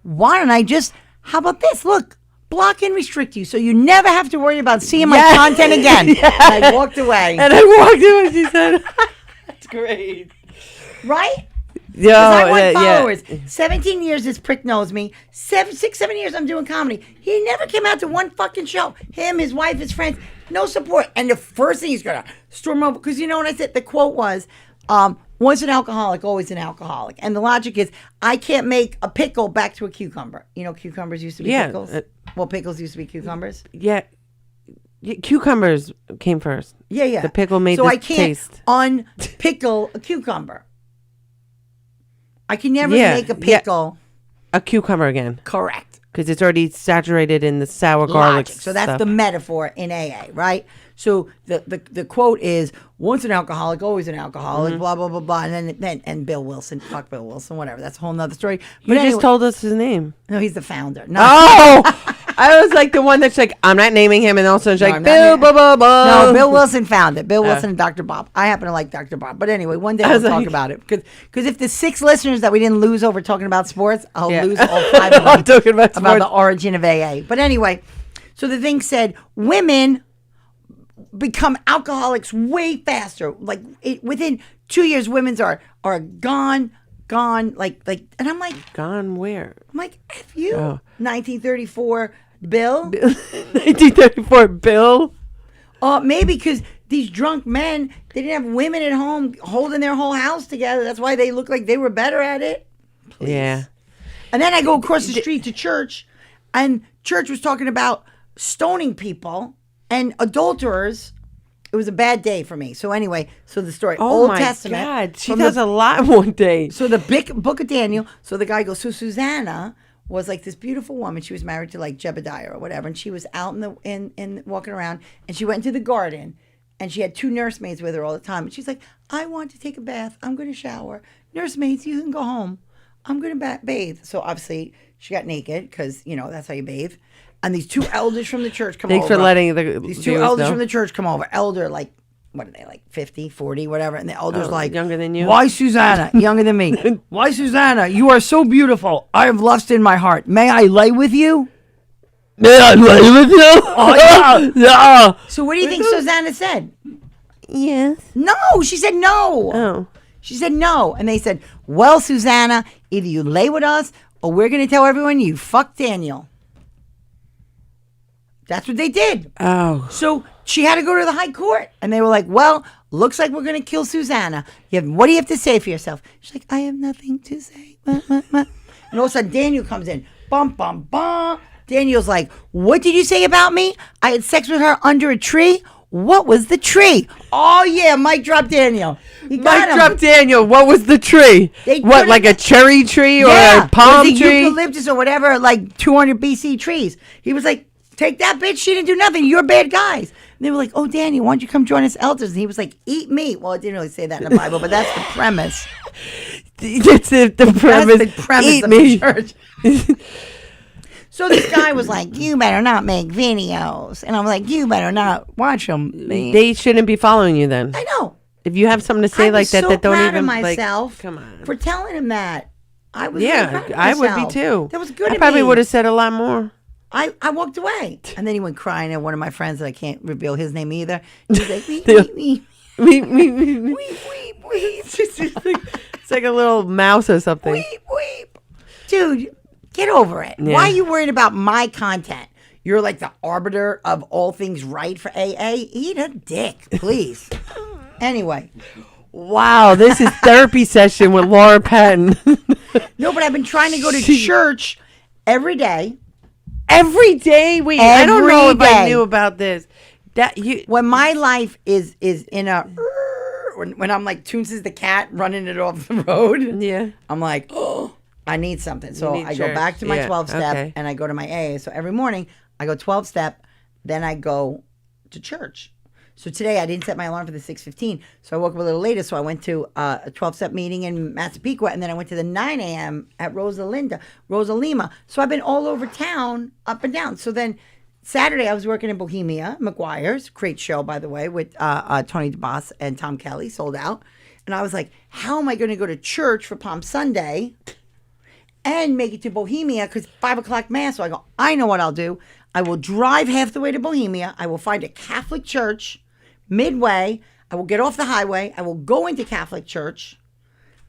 Why don't I just, how about this? Look, block and restrict you so you never have to worry about seeing my Yes. content again. And I walked away. And I walked in and she said, "That's great." Right? Yo, Because I want yeah. followers. 17 years this prick knows me. 7 years I'm doing comedy. He never came out to one fucking show. Him, his wife, his friends, no support. And the first thing he's going to storm over, because you know what I said? The quote was, once an alcoholic, always an alcoholic. And the logic is, I can't make a pickle back to a cucumber. You know, cucumbers used to be Yeah, pickles? Well, pickles used to be cucumbers. Yeah. Cucumbers came first. Yeah. The pickle made so the I can't taste. unpickle a cucumber. I can never Yeah, make a yeah. pickle A cucumber again. correct. Because it's already saturated in the sour garlic Logic. So that's stuff. the metaphor in AA, right? So the quote is, once an alcoholic, always an alcoholic, blah, blah, blah, blah. And then Bill Wilson, fuck Bill Wilson, whatever. That's a whole nother story. You But anyway, just told us his name. no, he's the founder. No, Oh! I was like the one that's like, I'm not naming him. And also it's No, like, I'm not Bill, naming- blah, blah, blah. no, Bill Wilson founded. Bill Wilson and Dr. Bob. I happen to like Dr. Bob. But anyway, one day I we'll was talk like- about it. Because if the 6 listeners that we didn't lose over talking about sports, I'll Yeah. lose all 5 of them Talking about about the sports. origin of AA. But anyway, so the thing said, women become alcoholics way faster. Like within 2 years, women's are gone gone, and I'm like, Gone where? F you. Oh. 1934 bill. 1934 Bill. Maybe because these drunk men, they didn't have women at home holding their whole house together. That's why they looked like they were better at it. Please. Yeah. And then I go across the street to church, and church was talking about stoning people and adulterers. It was a bad day for me. So anyway, the story. Oh Old my Testament. God. She does a lot one day. So the big book of Daniel. So the guy goes, so Susanna was like this beautiful woman. She was married to like Jebediah or whatever. And she was out in walking around, and she went into the garden, and she had 2 nursemaids with her all the time. And she's like, I want to take a bath. I'm going to shower. Nursemaids, you can go home. I'm going to bathe. So obviously she got naked because, that's how you bathe. And these 2 elders from the church come over. Thanks for letting these 2 elders from the church come over. Elder, like, what are they, like 50, 40, whatever. And the elder's like, younger than you. Why, Susanna? Younger than me. Why, Susanna? You are so beautiful. I have lust in my heart. May I lay with you? May I lay with you? Oh, yeah. so what do you think Susanna said? Yes. No, she said no. Oh. She said no. And they said, well, Susanna, either you lay with us or we're going to tell everyone you fucked Daniel. That's what they did. Oh. So she had to go to the high court. And they were like, well, looks like we're going to kill Susanna. What do you have to say for yourself? She's like, I have nothing to say. And all of a sudden, Daniel comes in. Bum, bum, bum. Daniel's like, what did you say about me? I had sex with her under a tree. What was the tree? Oh, yeah, Mike dropped Daniel. Mike dropped Daniel. What was the tree? What, like a cherry tree or a palm it was tree? Eucalyptus or whatever, like 200 BC trees. He was like, take that bitch. She didn't do nothing. You're bad guys. And they were like, oh, Daniel, why don't you come join us elders? And he was like, eat meat. Well, it didn't really say that in the Bible, but that's the premise. That's the premise. That's the premise Eat of me. the church. So this guy was like, you better not make videos. And I'm like, you better not watch them. They shouldn't be following you then. I know. If you have something to say I like was that, so that don't proud even of like. myself Come on. for telling him that. I was really proud of I would be myself. too. That was good I of probably me. would have said a lot more. I walked away. And then he went crying at one of my friends that I can't reveal his name either. He's like, weep. It's like a little mouse or something. Weep. Dude, get over it. Yeah. Why are you worried about my content? You're like the arbiter of all things right for AA. Eat a dick, please. Anyway. Wow, this is therapy session with Laura Patton. No, but I've been trying to go to church every day. Every day? Wait, I don't Every know if I day. knew about this. That you When my life is in a... When I'm like Toons the cat running it off the road. Yeah. I'm like, oh, I need something. So need I go church. back to my Yeah, 12-step okay. and I go to my AA. So every morning I go 12-step, then I go to church. So today I didn't set my alarm for the 6:15, so I woke up a little later. So I went to a 12-step meeting in Massapequa, and then I went to the 9 a.m. at Rosalima. So I've been all over town, up and down. So then Saturday I was working in Bohemia, McGuire's, great show by the way, with Tony DeBoss and Tom Kelly, sold out. And I was like, how am I going to go to church for Palm Sunday and make it to Bohemia because 5 o'clock mass? So I go, I know what I'll do. I will drive half the way to Bohemia. I will find a Catholic church midway. I will get off the highway. I will go into Catholic church.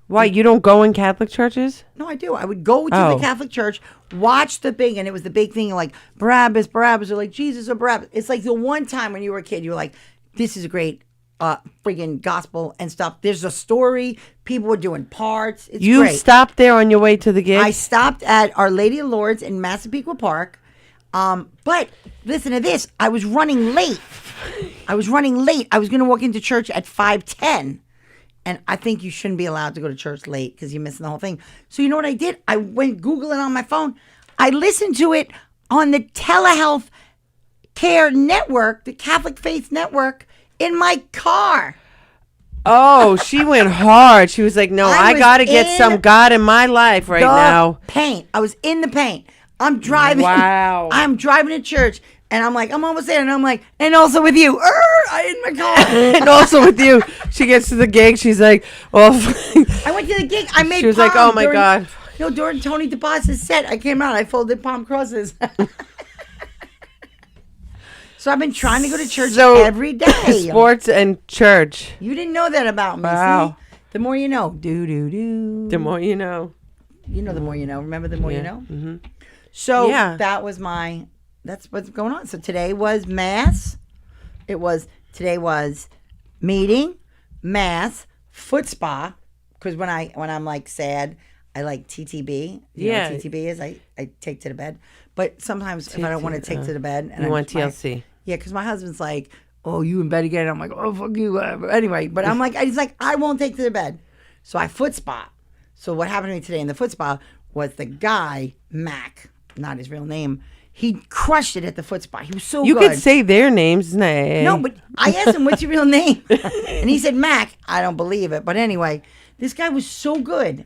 Why, you don't go in Catholic churches? No, I do. I would go to the Catholic church, watch the big, and it was the big thing like Barabbas, or like Jesus or Barabbas. It's like the one time when you were a kid, you were like, this is a great friggin' gospel and stuff. There's a story. People were doing parts. It's You great. stopped there on your way to the gig? I stopped at Our Lady of Lourdes in Massapequa Park. But listen to this. I was running late. I was going to walk into church at 5:10. And I think you shouldn't be allowed to go to church late because you're missing the whole thing. So you know what I did? I went Googling on my phone. I listened to it on the telehealth care network, the Catholic Faith Network, in my car. Oh, she went hard. She was like, no, I was got to get in some God in my life right now. Paint. I was in the paint. I'm driving. Wow. I'm driving to church. And I'm like, I'm almost there. And I'm like, and also with you. I in my car. And also with you, she gets to the gig. She's like, oh. I went to the gig. I made She was like, palm oh my during- God. No, during Tony DeBoss's set, I came out. I folded palm crosses. So I've been trying to go to church every day. Sports and church. You didn't know that about me. Wow. See? The more you know. Do do do. The more you know. You know the more you know. Remember the more you Yeah. know? Mm-hmm. So Yeah. that's what's going on. So today was mass. Today was meeting, mass, foot spa. Because when I'm like sad, I like TTB. You know what TTB is? I take to the bed. But sometimes if I don't want to take to the bed. And You want TLC. Yeah, because my husband's like, oh, you in bed again? I'm like, oh, fuck you, whatever. Anyway, but I'm like, he's like, I won't take to the bed. So I foot spa. So what happened to me today in the foot spa was the guy, Mac, not his real name, he crushed it at the foot spa. He was so You good. could say their names. Nah. No, but I asked him, what's your real name? And he said, Mac. I don't believe it. But anyway, this guy was so good.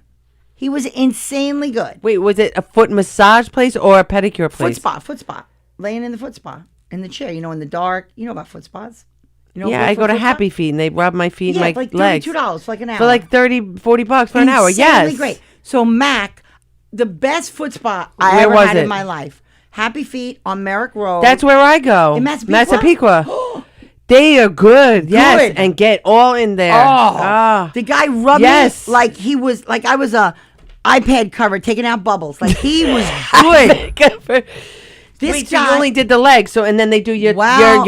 He was insanely good. Wait, was it a foot massage place or a pedicure place? Foot spa. Laying in the foot spa. In the chair, in the dark. You know about foot spas? You know Yeah, I go to Happy Feet and they rub my feet and my for like legs. $32 for like an hour. For like $30-$40 for an hour. Insanely Yes. great. So Mac, the best foot spa I Where ever was had it? in my life. Happy Feet on Merrick Road. That's where I go. In Massapequa? Massapequa. They are good. Yes. Good. And get all in there. Oh, the guy rubbed Yes. me like he was like I was a iPad cover taking out bubbles. Like he was good. This Wait, so guy you only did the legs, so and then they do your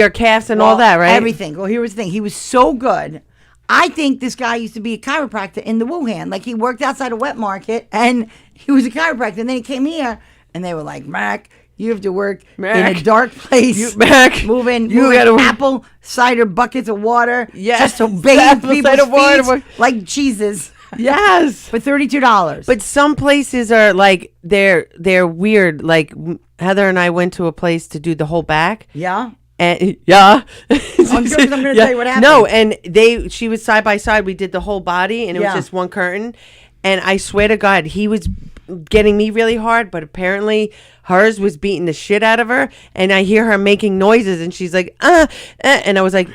calves and all that, right? Everything. Well, here was the thing. He was so good. I think this guy used to be a chiropractor in the Wuhan. Like he worked outside a wet market and he was a chiropractor. And then he came here and they were like, Mac, you have to work in a dark place. Moving gotta apple cider buckets of water. Yes. Just to bathe Apple people's cider water. feet like Jesus. Yes. For $32. But some places are like they're weird. Like Heather and I went to a place to do the whole back. Yeah. And yeah, I'm going to tell you what happened. No, and she was side by side. We did the whole body, and it was just one curtain. And I swear to God, he was getting me really hard, but apparently hers was beating the shit out of her. And I hear her making noises, and she's like, and I was like,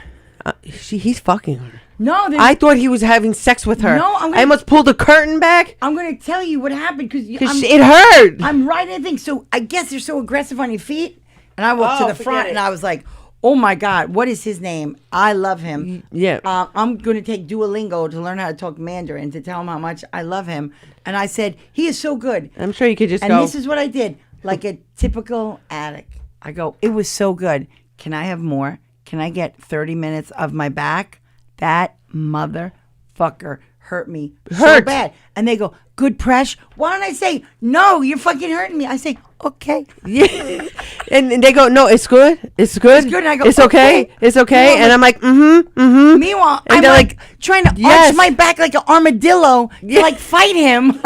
he's fucking her. No, I thought he was having sex with her. No, I almost pulled the curtain back. I'm going to tell you what happened because it hurt. I'm right in the thing. So I guess they're so aggressive on your feet. And I walked to the front and I was like, oh my God, what is his name? I love him. Yeah. I'm going to take Duolingo to learn how to talk Mandarin to tell him how much I love him. And I said, he is so good. I'm sure you could just and go. And this is what I did. Like a typical addict. I go, it was so good. Can I have more? Can I get 30 minutes of my back? That motherfucker hurt me so bad. And they go, good press. Why don't I say, no, you're fucking hurting me? I say, okay. Yeah. and they go, no, it's good. It's good. It's good. And I go, it's okay. It's okay. Meanwhile, and I'm like, mm-hmm. Meanwhile, and I'm like trying to arch my back like an armadillo to like fight him.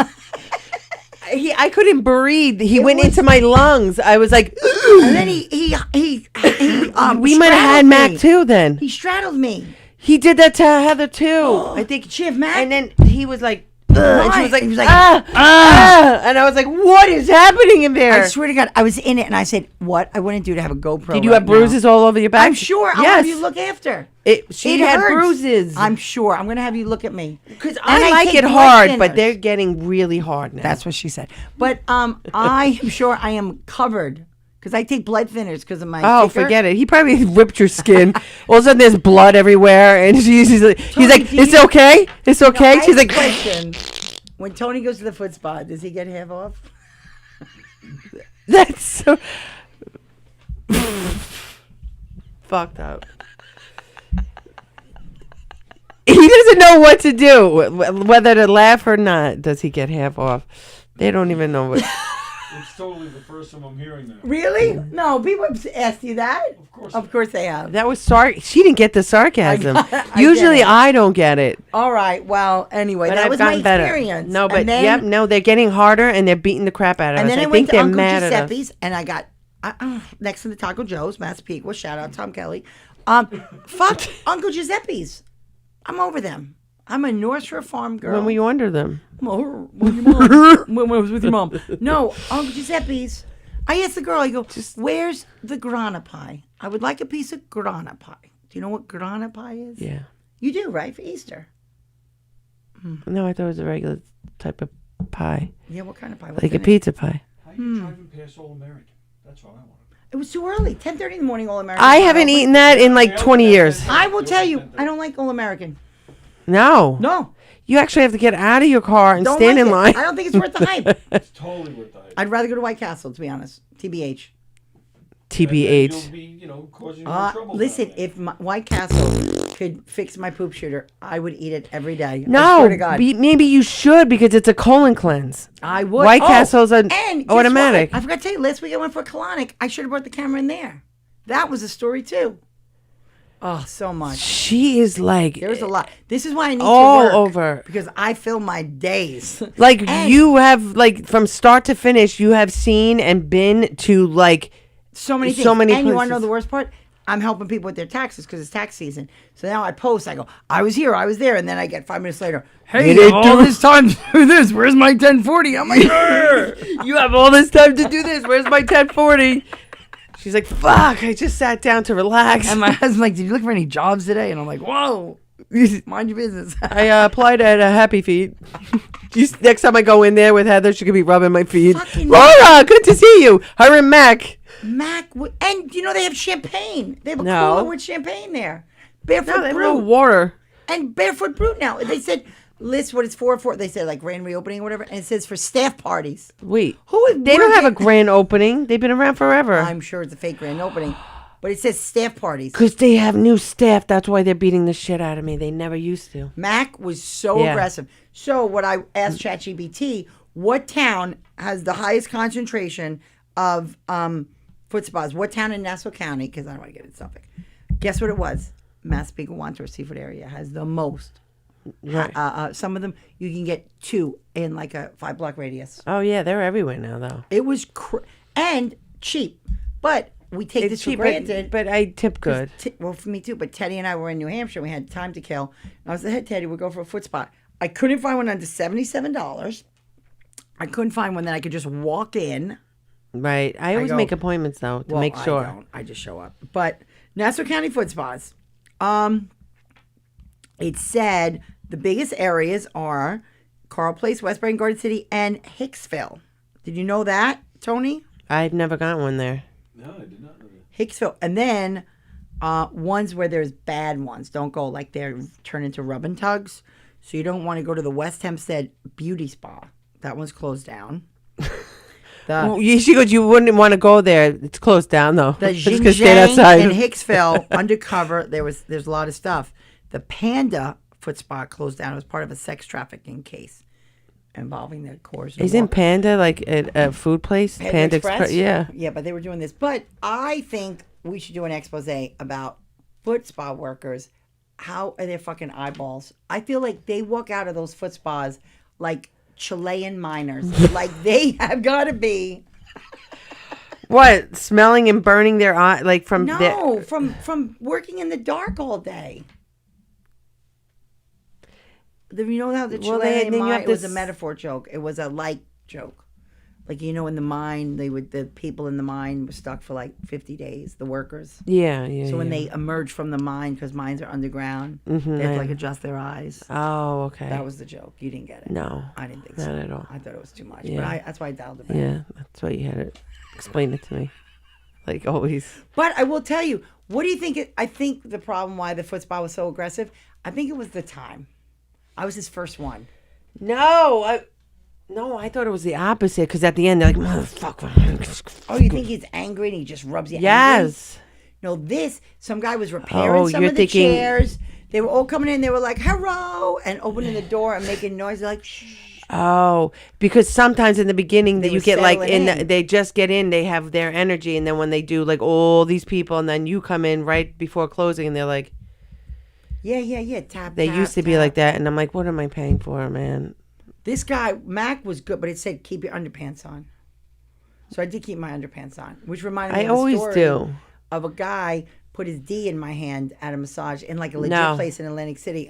I couldn't breathe. He went into my lungs. I was like, and then he we might have had Mac too then. He straddled me. He did that to Heather too. I think she have Mac. And then he was like, and she was like, and I was like, what is happening in there? I swear to God, I was in it and I said, what I wouldn't do to have a GoPro. Did you have bruises all over your back? I'm sure. I'll have you look after. She had hurts. bruises. I'm sure. I'm going to have you look at me. Because I like it hard, but they're getting really hard now. That's what she said. But I am sure I am covered. Because I take blood thinners because of my kicker. Forget it. He probably ripped your skin. All of a sudden, there's blood everywhere, and he's like, "It's okay. It's okay." She's like, question. When Tony goes to the foot spa, does he get half off? "That's so fucked up." He doesn't know what to do, whether to laugh or not. Does he get half off? They don't even know what. It's totally the first time I'm hearing that. Really? No, people have asked you that. Of course they have. That was She didn't get the sarcasm. I Usually I don't get it. All right. Well, anyway, But that I've was my gotten better. experience. No, but And then, they're getting harder and they're beating the crap out of And us. then I I went think to they're Uncle mad at us. Giuseppe's, and I got next to the Taco Joe's, Massapequa. Shout out Tom Kelly. Fuck Uncle Giuseppe's. I'm over them. I'm a North Shore Farm girl. When were you under them? When I was with your mom. No, Uncle Giuseppe's. I asked the girl, I go, where's the grana pie? I would like a piece of grana pie. Do you know what grana pie is? Yeah. You do, right? For Easter. No, I thought it was a regular type of pie. Yeah, what kind of pie? What's Like a in it? pizza pie. How you driving past All American? That's what I want. It was too early. 10:30 in the morning, All American. I haven't eaten that in like 20 years. I will tell you, I don't like All American. No. No. You actually have to get out of your car and Don't stand like in it. line. I don't think it's worth the hype. It's totally worth the hype. I'd rather go to White Castle, to be honest. TBH. TBH. You'll be, causing more trouble. Listen, down there. if White Castle could fix my poop shooter, I would eat it every day. I No, swear to God. maybe you should because it's a colon cleanse. I would. White Castle's an and guess automatic. what? I forgot to tell you, last week I went for a colonic. I should have brought the camera in there. That was a story too. Oh, so much. She is like There was a lot. This is why I need all to work. over. Because I fill my days. Like And you have like from start to finish, you have seen and been to like so many things. so many and you want to know places. the worst part? I'm helping people with their taxes because it's tax season. So now I post. I go, I was here, I was there, and then I get 5 minutes later. Hey, didn't all do- this time to do this. Where's my 1040? I'm like, "Grr." you have all this time to do this. Where's my 1040? She's like, fuck, I just sat down to relax. And my husband's like, did you look for any jobs today? And I'm like, whoa, mind your business. I applied at Happy Feet. Next time I go in there with Heather, she could be rubbing my feet. Fucking Laura, good to see you. Her and Mac. And they have champagne. They have a No. cooler with champagne there. Barefoot No, they have Brew. no water. And Barefoot Brute now. They said, list what it's for. They said like grand reopening or whatever. And it says for staff parties. Wait, Who is they don't have a working- grand opening. They've been around forever. I'm sure it's a fake grand opening. But it says staff parties. Because they have new staff. That's why they're beating the shit out of me. They never used to. Mac was so Yeah. aggressive. So what I asked ChatGPT, what town has the highest concentration of foot spas? What town in Nassau County? Because I don't want to get it Suffolk. Guess what it was? Massapequa Seafood area has the most. Right. Some of them you can get 2 in like a 5-block radius. Oh, yeah, they're everywhere now, though. It was and cheap, but we take this for cheap, granted. but I tip good. Well, for me too. But Teddy and I were in New Hampshire. We had time to kill. And I was like, "Hey, Teddy, we'll go for a foot spa." I couldn't find one under $77. I couldn't find one that I could just walk in. Right. I always go, make appointments, though, to make sure. I don't. I just show up. But Nassau County foot spas. It said the biggest areas are Carl Place, Westbury, and Garden City, and Hicksville. Did you know that, Tony? I've never got one there. No, I did not know that. Hicksville. And then ones where there's bad ones. Don't go like they're turn into rub and tugs. So you don't want to go to the West Hempstead Beauty Spa. That one's closed down. Well, she goes, you wouldn't want to go there. It's closed down, though. The Just 'cause stay Xinjiang outside. in Hicksville, undercover, there's a lot of stuff. The Panda foot spa closed down. It was part of a sex trafficking case involving the Coors. Isn't Panda like a food place? Panda Express? Yeah. Yeah, but they were doing this. But I think we should do an expose about foot spa workers. How are their fucking eyeballs? I feel like they walk out of those foot spas like Chilean miners. Like they have got to be. What? Smelling and burning their eye, like from No, from working in the dark all day. You know how the Well, Chilean then you mine, have it was a this- metaphor joke. It was a light joke. Like, in the mine, the people in the mine were stuck for like 50 days, the workers. Yeah. So when yeah. they emerge from the mine, because mines are underground, Mhm, they have to I- like adjust their eyes. Oh, okay. That was the joke. You didn't get it. No, I didn't think not so. at all. I thought it was too much. Yeah. But that's why I dialed it back. Yeah, that's why you had to explain it to me. Like always. But I will tell you, what do you think? I think the problem why the foot spa was so aggressive, I think it was the time. I was his first one. No, I thought it was the opposite. Because at the end they're like, motherfucker. Oh, you think he's angry and he just rubs you angry? Yes. No, some guy was repairing Oh, some you're of the thinking- chairs. They were all coming in. They were like, hello, and opening the door and making noise. They're like, shh. Oh, because sometimes in the beginning They that you were get like settling in. they just get in, they have their energy, and then when they do like all these people, and then you come in right before closing, and they're like, Yeah. Tap. they tap, used to be tap. like that, and I'm like, what am I paying for, man? This guy, Mac, was good, but it said keep your underpants on. So I did keep my underpants on, which reminded me I of a always story do. of a guy put his D in my hand at a massage in like a legit No. place in Atlantic City.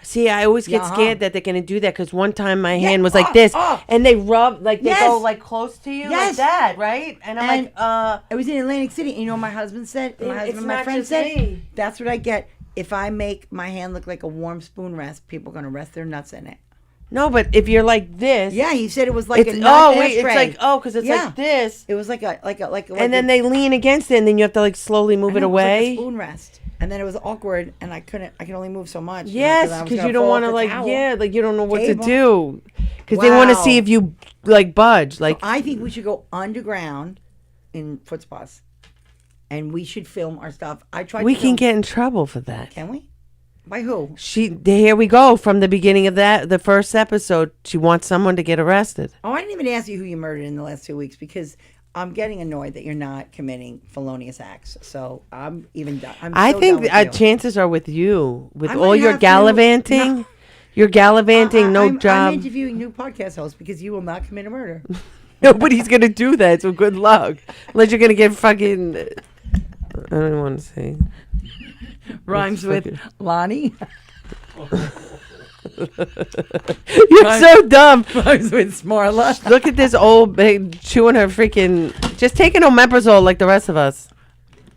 See, I always get Yeah, scared that they're gonna do that because one time my Yeah, hand was like this, oh. and they rub like they Yes. go like close to you Yes. like that, right? And I'm And like, I was in Atlantic City, and you know what my husband said? My It- husband it's and my not friend just said, me. that's what I get. If I make my hand look like a warm spoon rest, people are going to rest their nuts in it. no, but if you're like this, Yeah, he said it was like it's a nut it's ashtray. like because it's Yeah. like this, It was like and then they lean against it, and then you have to like slowly move it It was like a away. spoon rest. And then it was awkward, and I could only move so much. Yes, because you don't want to you don't know what Table. to do. Because they want to Wow. see if you budge. Like, I think we should go underground in foot spas, and we should film our stuff. I tried. we to can film- get in trouble for that. Can we? By who? Here we go from the beginning of the first episode. She wants someone to get arrested. Oh, I didn't even ask you who you murdered in the last 2 weeks because I'm getting annoyed that you're not committing felonious acts. So I'm even done. I so think done with you. chances are with you, with I all might your have to- gallivanting. No. You're gallivanting, no I'm job. interviewing new podcast hosts because you will not commit a murder. Nobody's gonna do that. So good luck, unless you're gonna get fucking. I don't want to say. Rhymes with Lonnie. You're so dumb. Rhymes with Smarla. Look at this old big chewing her freaking, just taking omeprazole like the rest of us.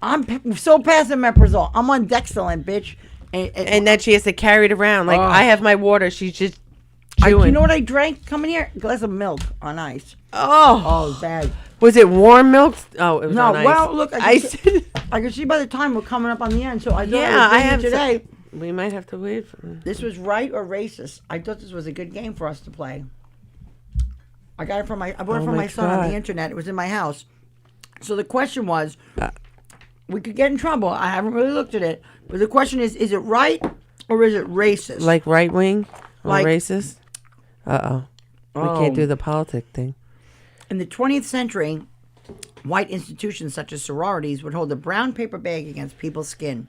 I'm so past omeprazole. I'm on Dexilin, bitch. And then she has to carry it around. Like, Oh. I have my water. She's just you chewing. know what I drank coming here? A glass of milk on ice. Oh, Oh, it was bad. was it warm milk? Oh, it was No, on ice. well, look, I I could see by the time we're coming up on the end, so I thought Yeah, I I have would bring it today. we might have to wait for. This was right or racist. I thought this was a good game for us to play. I got it from I bought it Oh from my my son on God. the internet. It was in my house. So the question was, we could get in trouble. I haven't really looked at it, but the question is it right or is it racist? Like right wing or Like- racist? We can't do the politic thing. In the 20th century, white institutions such as sororities would hold a brown paper bag against people's skin.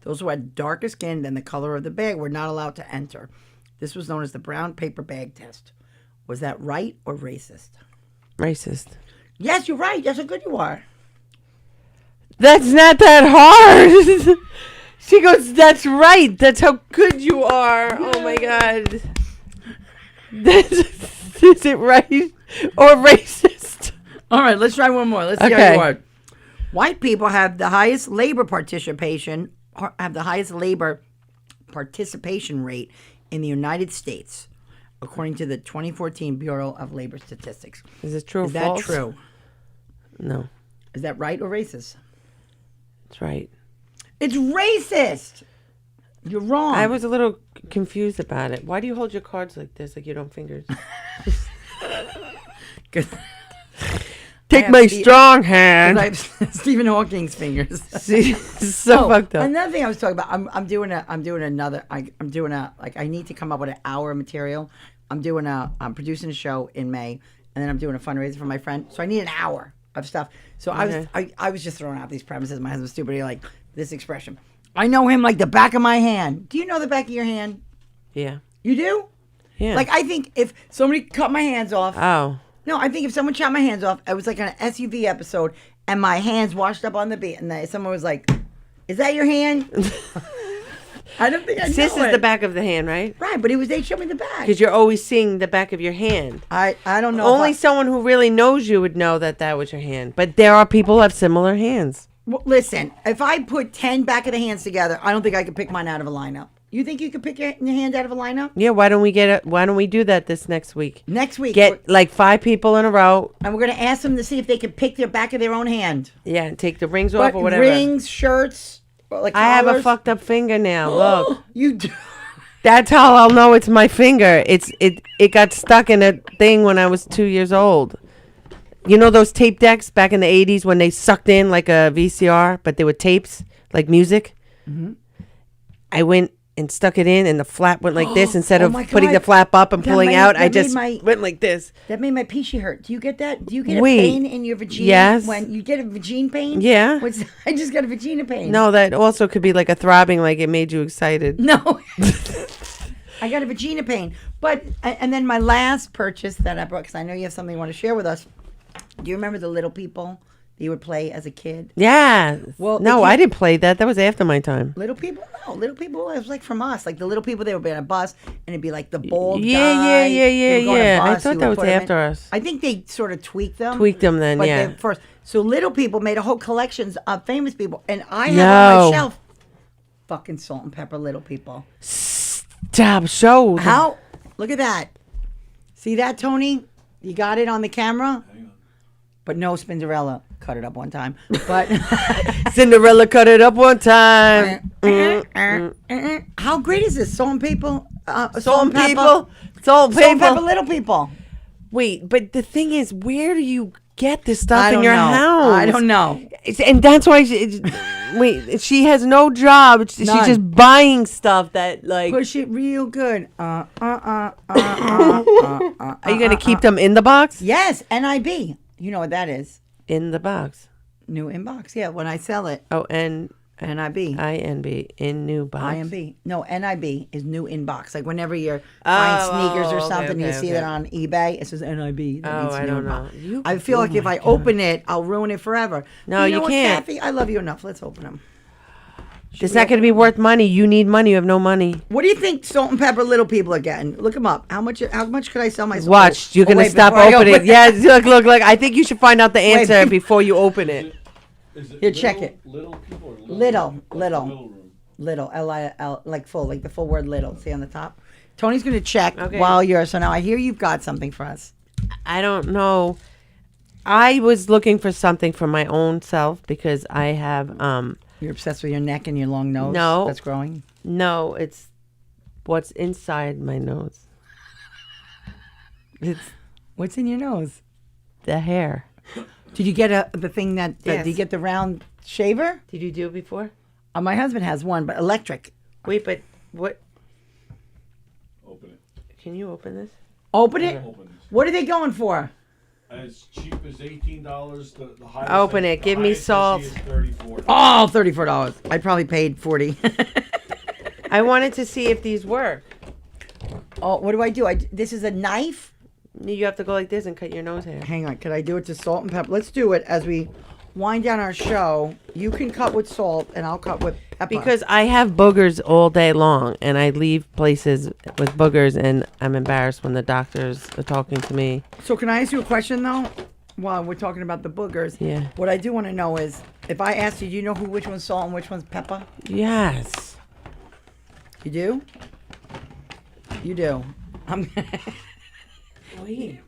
Those who had darker skin than the color of the bag were not allowed to enter. This was known as the brown paper bag test. Was that right or racist? Racist. Yes, you're right. That's how good you are. That's not that hard. She goes, that's right. That's how good you are. Oh my God. Is it right or racist? All right, let's try one more. Let's see how Okay. you are. White people have the highest labor participation, or have the highest labor participation rate in the United States, according to the 2014 Bureau of Labor Statistics. Is it true or Is that false? true? No, Is that right or racist? it's right. It's racist. You're wrong. I was a little confused about it. Why do you hold your cards like this, like you don't fingers? Take have my Steve- strong hand. I have Stephen Hawking's fingers. See, so fucked up. Another thing I was talking about. I'm doing I need to come up with an hour of material. I'm producing a show in May, and then I'm doing a fundraiser for my friend. So I need an hour of stuff. So I was just throwing out these premises. My husband's stupid. He like this expression. I know him like the back of my hand. Do you know the back of your hand? Yeah. You do? Yeah. Like I think if somebody cut my hands off. Oh. No, I think if someone chopped my hands off, it was like an SUV episode, and my hands washed up on the beat, and someone was like, "Is that your hand?" I don't think I know This is it. the back of the hand, right? Right, but they showed me the back. Because you're always seeing the back of your hand. I don't know. Only someone who really knows you would know that was your hand. But there are people who have similar hands. Well, listen, if I put 10 back of the hands together, I don't think I could pick mine out of a lineup. You think you could pick your hand out of a lineup? Yeah, why don't we do that this next week? Next week. Get like 5 people in a row. And we're going to ask them to see if they can pick their back of their own hand. Yeah, and take the rings off But or whatever. rings, shirts, like I have a collars. fucked up finger now. Look. You do. That's how I'll know it's my finger. It got stuck in a thing when I was 2 years old. You know those tape decks back in the 80s when they sucked in like a VCR, but they were tapes, like music? Mm-hmm. I went and stuck it in, and the flap went like this. Instead Oh of my putting God. the flap up and That pulling made- out, that I made just my- went like this. That made my peachy hurt. Do you get that? Do you get a Wait. pain in your vagina? Yes. When you get a vagina pain? Yeah. I just got a vagina pain. No, that also could be like a throbbing, like it made you excited. No. I got a vagina pain. But, and then my last purchase that I brought, because I know you have something you want to share with us. Do you remember the Little People that you would play as a kid? Yeah. Well, no, the I kid- didn't play that. That was after my time. Little People? No, Little People was like from us. Like the Little People, they would be on a bus, and it'd be like the bald Yeah, guy. yeah, They would go on a yeah. I bus, thought you that would was put 'em in. after us. I think they sort of tweaked them. Tweaked them then, But yeah. they first. So Little People made a whole collections of famous people, and I have on my No. shelf fucking Salt and Pepper Little People. Stop. Show. How? Look at that. See that, Tony? You got it on the camera? But no Spinderella. cut it up one time. But Cinderella cut it up one time. how great is this? Salt and people? Salt and pepper? people. Salt and Salt and pepper, people. little people. Wait, but the thing is, where do you get this stuff I in don't your know. house? I don't know. And that's why wait, she has no job. She's None. just buying stuff that like. Push it real good. Are you gonna keep them in the box? Yes, NIB. You know what that is? In the box. New inbox. Yeah, when I sell it, Oh, and NIB. INB in new box. IMB. No, NIB is new inbox. Like whenever you're buying sneakers or okay, something, you okay, see that on eBay. It says NIB. That means I new don't inbox. know. You- I feel like if I open it, I'll ruin it forever. No, you know you what, can't. Kathy? I love you enough. Let's open them. It's not gonna be worth money. You need money. You have no money. What do you think Salt and Pepper little people are getting? Look them up. How much could I sell myself? Watch. You're Oh, gonna wait, stop before I opening. open Yeah, look. I think you should find out the answer Wait. before you open it. Is it Here, check it. Little people or Little, like little. the room? Little, L-I-L, like full, like the full word little. See on the top? Tony's going to check Okay. while you're, so now I hear you've got something for us. I don't know. I was looking for something for my own self because I have You're obsessed with your neck and your long nose No. that's growing? no, it's what's inside my nose. It's What's in your nose? the hair. Did you get the thing that, Yes. did you get the round shaver? Did you do it before? My husband has one, but electric. Wait, but what? Open it. Can you open this? Open it? Open this. What are they going for? As cheap as $18. The highest. Open I- it. the Give me highest I see salt. is $34. Oh, $34. I probably paid 40. I wanted to see if these work. Oh, what do I do? This is a knife? You have to go like this and cut your nose hair. Hang on, could I do it to salt and pepper? Let's do it as we wind down our show. You can cut with salt and I'll cut with pepper. Because I have boogers all day long, and I leave places with boogers, and I'm embarrassed when the doctors are talking to me. So can I ask you a question though? While we're talking about the boogers. Yeah. What I do want to know is, if I asked you, do you know which one's salt and which one's pepper? Yes. You do? You do. I'm Wait.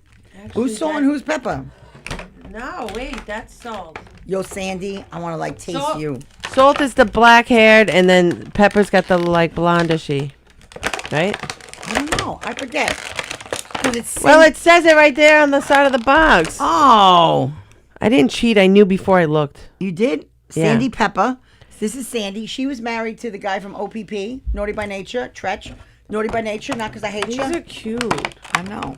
who's salt and who's pepper? No, wait. That's salt. Yo, Sandy, I want to like taste Salt. you. Salt is the black-haired, and then pepper's got the like blondishy, right? I don't know. I forget. 'Cause it's Well, it says it right there on the side of the box. Oh, I didn't cheat. I knew before I looked. you did? Yeah. Sandy Pepper. This is Sandy. She was married to the guy from OPP, Naughty by Nature, Tretch. Naughty by Nature, not because I hate These you. are cute. I know.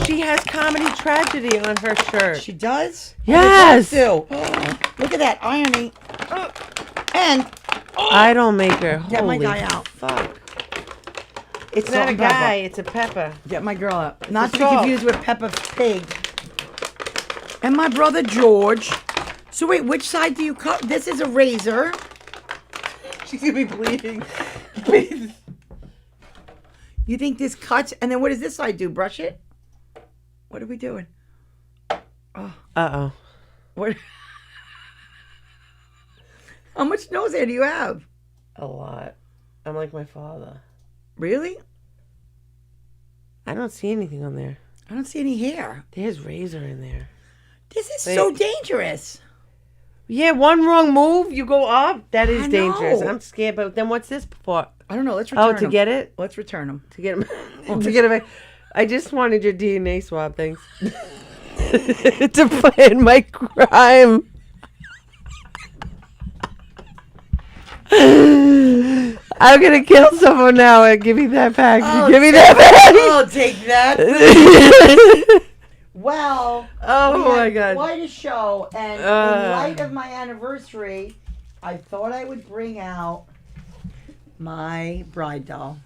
She has comedy tragedy on her shirt. She does? Yes. Oh, they both do. Look at that irony. And I don't make her. Get my Holy guy out. Fuck. It's Salt not a and pepper. guy. It's a pepper. get my girl up. Not to be salt. confused with Peppa Pig. And my brother George. So wait, which side do you cut? This is a razor. She's gonna be bleeding. You think this cuts? And then what does this side do? Brush it? What are we doing? Uh-oh. What? How much nose hair do you have? A lot. I'm like my father. Really? I don't see anything on there. I don't see any hair. There's razor in there. This is Wait. so dangerous. Yeah, one wrong move, you go up. That is I dangerous. know. I'm scared. But then what's this for? I don't know. Let's return Oh, to them. get it? Let's return them. To get him. To get him. I just wanted your DNA swab. Thanks. To plan my crime. I'm gonna kill someone now. Give me that pack. Give me that pack. I'll take that. Well, Oh we had my God. quite a show, and in light of my anniversary, I thought I would bring out my bride doll.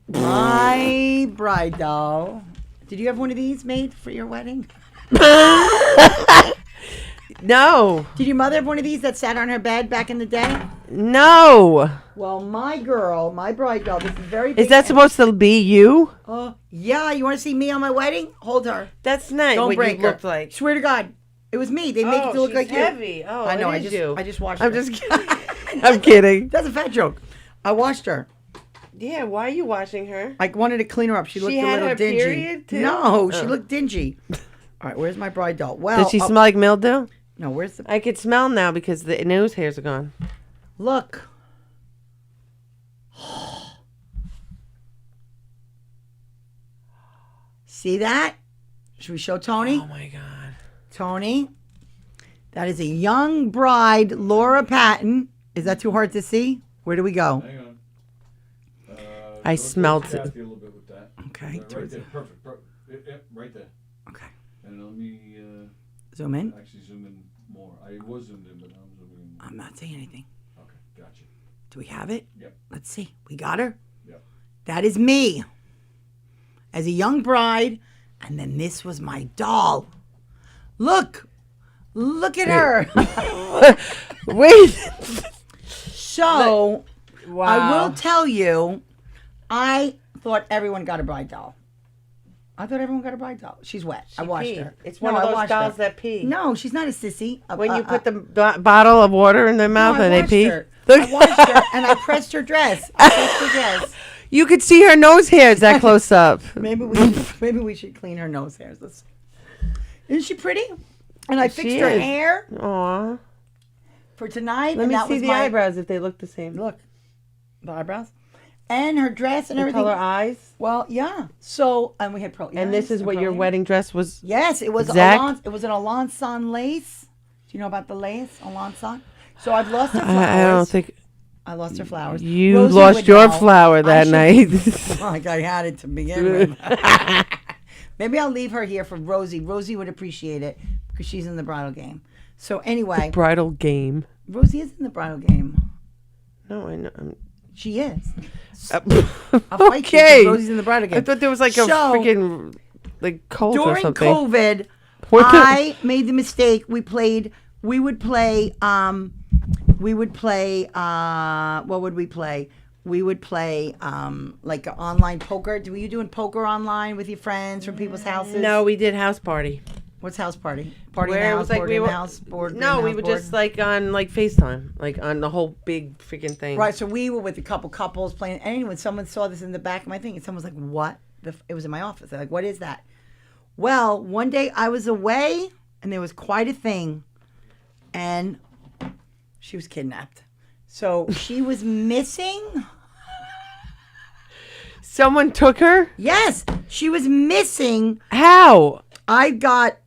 My bride doll. Did you have one of these made for your wedding? No. Did your mother have one of these that sat on her bed back in the day? No. Well, my girl, my bride doll, this is very big. Is that supposed to be you? Yeah, you want to see me on my wedding? Hold her. That's nice. Don't what break you her. looked like. Swear to God, it was me. They make it to look she's like you. heavy. Oh, I know. it I is just, you. I just washed I'm her. just kidding. I'm kidding. That's a fat joke. I washed her. Yeah, why are you washing her? I wanted to clean her up. She looked a had little her dingy. period, too? No, she Oh. looked dingy. All right, where's my bride doll? Well, Does she smell like mildew? No, where's the I could smell now because the nose hairs are gone. look? See that? Should we show Tony? Oh my god. Tony, that is a young bride, Laura Patton. Is that too hard to see? Where do we go? Hang on. I Go smelled towards it. Kathy a little bit with that. Okay, Right towards there. Perfect. Yep, right there. Okay, And let me zoom in. actually zoom in more. I was zoomed in, but now I'm zooming in more. I'm not saying anything. Okay, gotcha. Do we have it? Yep. Let's see. We got her. Yep. That is me as a young bride. And then this was my doll. Look at her. Wait. So Wow. I will tell you, I thought everyone got a bride doll. I thought everyone got a bride doll. She's wet. I washed her. It's No, one of I those washed dolls her. that pee. No, she's not a sissy. When you put the bottle of water in their mouth No, I and they washed pee. her. I washed her and I pressed her dress. I pressed her dress. You could see her nose hairs that close up. Maybe we should clean her nose hairs. Isn't she pretty? And I fixed She her is. hair Aw. for tonight. Let and me that see was the my eyebrows if they look the same. Look, the eyebrows, and her dress and The everything. color eyes. Well, yeah. So and we had pearl earrings. And this is what pearl your earrings. wedding dress was. Yes, it was Exact? It was an Alençon lace. Do you know about the lace, Alençon? So I've lost her flowers. I don't think I lost her flowers. you Rosie lost would your know. flower I that should- night. Like I had it to begin with. Maybe I'll leave her here for Rosie. Rosie would appreciate it because she's in the bridal game. So anyway, Bridal game. Rosie is in the bridal game. No, I know. She is. Uh, I'll fight you okay. 'cause Rosie's in the bridal game. I thought there was like a So, freaking like cult or During something. COVID, What the- I made the mistake. We would play, what would we play? We would play like an online poker. Were you doing poker online with your friends from people's houses? No, we did house party. What's house party? Party in Where the it house, was like board we in the were. house, board in No, the we house, were board. just like on like FaceTime, like on the whole big freaking thing. Right, so we were with a couple couples playing. And when someone saw this in the back of my thing, and someone was like, "What?" It was in my office. They're like, "What is that?" Well, one day I was away, and there was quite a thing, and she was kidnapped. So she was missing. Someone took her. Yes, she was missing. How? I got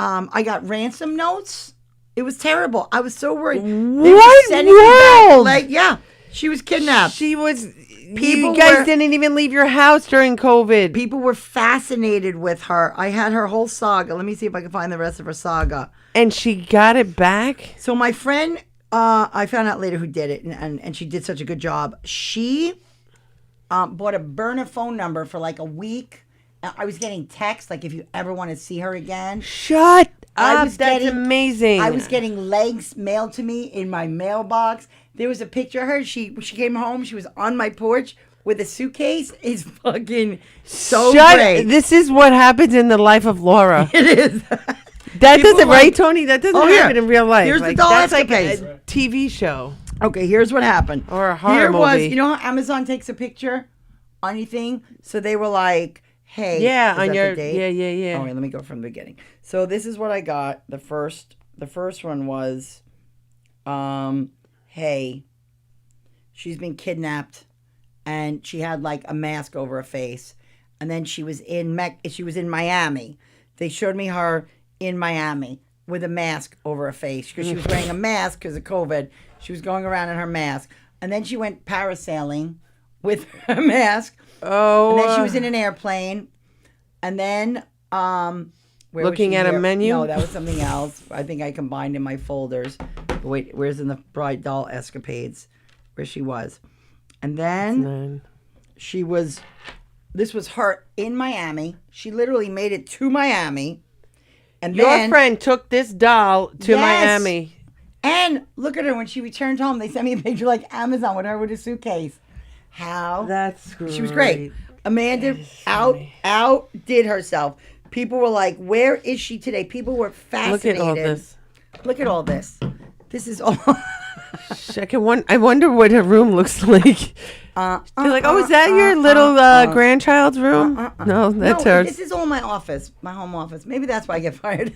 ransom notes. It was terrible. I was so worried. They were What sending me back, world? like, yeah, she was kidnapped. She was. People you guys were- didn't even leave your house during COVID. People were fascinated with her. I had her whole saga. Let me see if I can find the rest of her saga. And she got it back. So my friend, I found out later who did it, and she did such a good job. She bought a burner phone number for like a week. I was getting texts like if you ever want to see her again. Shut I up. was That's getting- amazing. I was getting legs mailed to me in my mailbox. There was a picture of her. She came home. She was on my porch with a suitcase. It's fucking so Shut. great. This is what happens in the life of Laura. It is. That People doesn't, like- right, Tony? That doesn't Oh, yeah. happen in real life. Here's the like, doll that's like escapades. a TV show. Okay, here's what happened. Or a horror Here was, movie. you know how Amazon takes a picture on anything? So they were like, hey. Yeah, is on that your the date? yeah. Oh, wait, let me go from the beginning. So this is what I got. The first one was, hey, she's been kidnapped, and she had like a mask over her face, and then she was in Miami. They showed me her in Miami with a mask over her face because she was wearing a mask because of COVID. She was going around in her mask, and then she went parasailing with her mask. Oh, And then she was in an airplane. And then, where was Looking she at a here? menu? No, that was something else. I think I combined in my folders. Wait, where's in the bride doll escapades? Where she was. And then Man. this was her in Miami. She literally made it to Miami. And Your then, friend took this doll to Yes. Miami. and look at her when she returned home. They sent me a picture like Amazon with her with a suitcase. How? That's great. She was great. Amanda outdid herself. People were like, "Where is she today?" People were Look fascinated. at all this. Look at all this. This is all. I wonder what her room looks like. They're like, oh, is that your little grandchild's room? No, that's no, hers. This is all my office, my home office. Maybe that's why I get fired.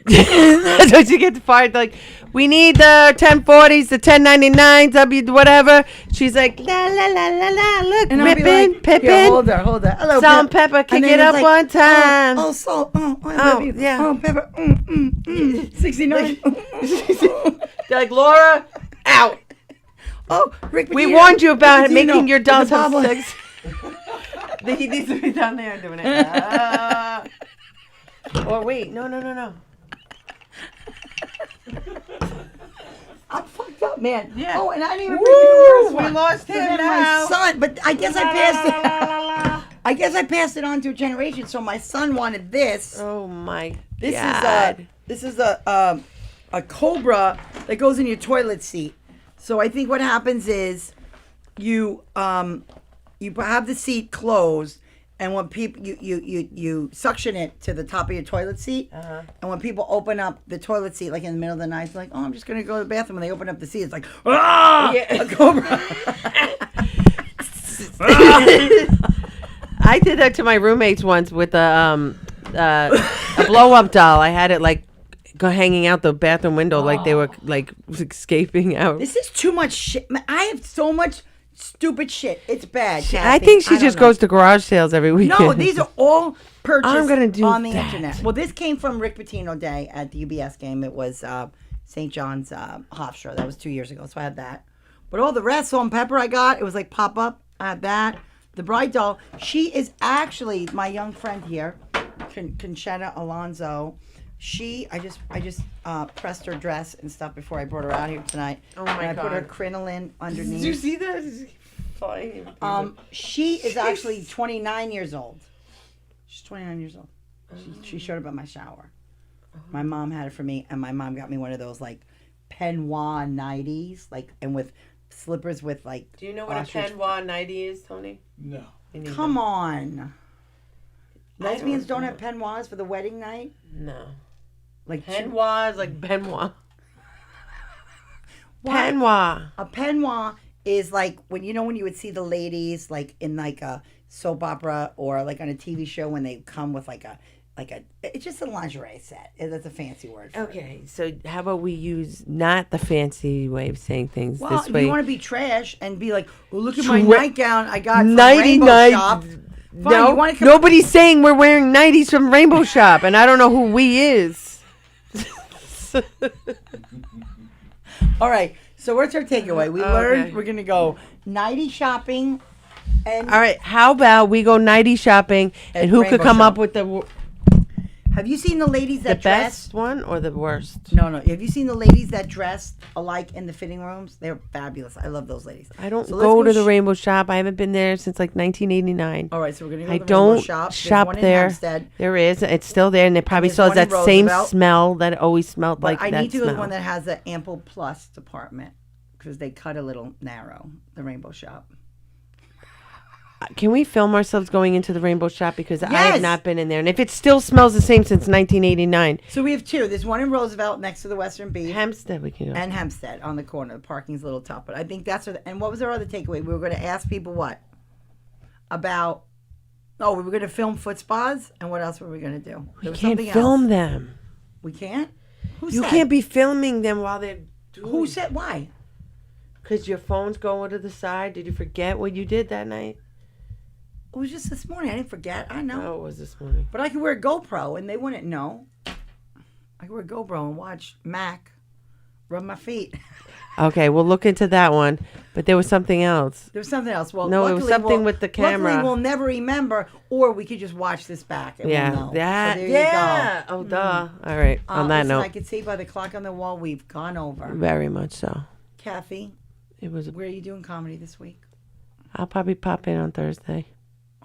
That's what you get fired. Like, we need the 1040s, the 1099s, whatever. She's like, la la la la la. Look, And I'll be Pippin, like, Pippin. here, hold her. Hello, Salt and Pip. pepper, kick And then it it's up like, one time. Oh, salt. I love you. yeah. Oh, pepper. 69. They're like, Laura, out. Oh, Rick We Pitino. warned you about Rick Pitino. making your dolls The have bobble- sex. He needs to be down there doing it. Or wait, no. I'm fucked up, man. Yeah. Oh, and I didn't even Woo, bring you the first we one. lost him Then now. my son, but I guess I passed it. I guess I passed it on to a generation. So my son wanted this. Oh my This God. is a cobra that goes in your toilet seat. So I think what happens is you have the seat closed, and when people you suction it to the top of your toilet seat, and when people open up the toilet seat like in the middle of the night, it's like, oh, I'm just gonna go to the bathroom. When they open up the seat, it's like, ah, Yeah. a cobra. I did that to my roommates once with a blow up doll. I had it like hanging out the bathroom window, like they were like escaping out. This is too much shit. I have so much stupid shit. It's bad. I Kathy. think she don't just know. goes to garage sales every weekend. No, these are all purchased I'm gonna do on the that. internet. Well, this came from Rick Pitino Day at the UBS game. It was St. John's Hofstra. That was 2 years ago, so I had that. But all the rest, Salt and Pepper I got, it was like pop-up. I had that. The bride doll, she is actually my young friend here, Conchetta Alonso. I just pressed her dress and stuff before I brought her out here tonight. Oh my and I put her God. crinoline underneath. Did you see that? It's flying. She is actually 29 years old. She's 29 years old. She showed up at my shower. My mom had it for me, and my mom got me one of those like peignoir 90s, like, and with slippers with like. Do you know what ostrich- a peignoir 90 is, Tony? No. Come on. Lesbians don't have remember. peignoirs for the wedding night. No. Like Peignoir is like Benoit. What? Peignoir. A peignoir is like when you would see the ladies like in like a soap opera or like on a TV show when they come with like a it's just a lingerie set. That's a fancy word for it. Okay, so how about we use not the fancy way of saying things Well, this if way? you want to be trash and be like, oh, look at my Tra- nightgown I got from 99 Rainbow Shop. Fine, No, you wanna come- nobody's saying we're wearing 90s from Rainbow Shop, and I don't know who we is. All right, so what's our takeaway? We Okay. learned we're going to go 90 shopping and All right, how about we go 90 shopping, At and who could Rainbow come Shop. up with the have you seen the ladies that dress? best one or the worst? No. Have you seen the ladies that dress alike in the fitting rooms? They're fabulous. I love those ladies. I don't So let's go to the sh- Rainbow Shop. I haven't been there since like 1989. All right, so we're going to go I to the Rainbow don't Shop. There's shop one in there. Hampstead. There is. It's still there, and it probably there's still has one in that same Roosevelt. smell that it always smelled But like. I that need to go to smell. the one that has the Ample Plus department because they cut a little narrow, the Rainbow Shop. Can we film ourselves going into the Rainbow Shop because I Yes. have not been in there, and if it still smells the same since 1989, So we have two. There's one in Roosevelt next to the Western Beach. Hempstead we can go. And Hempstead on the corner. The parking's a little tough, but I think that's what. And what was our other takeaway? We were going to ask people what about. Oh, we were going to film foot spas, and what else were we going to do? We There was can't something film else. them. We can't. Who You said? can't be filming them while they're doing. Who said why? Because your phone's going to the side. Did you forget what you did that night? It was just this morning. I didn't forget. I know. Oh, it was this morning. But I could wear a GoPro, and they wouldn't know. I could wear a GoPro and watch Mac rub my feet. Okay, we'll look into that one. But there was something else. There was something else. Well, No, it was luckily something with the camera. Luckily, we'll never remember, or we could just watch this back and Yeah, we'll know. that. So there yeah. you go. Oh, duh. All right. On that Listen, note, I can see by the clock on the wall we've gone over. very much so. Kathy, It was. where are you doing comedy this week? I'll probably pop in on Thursday.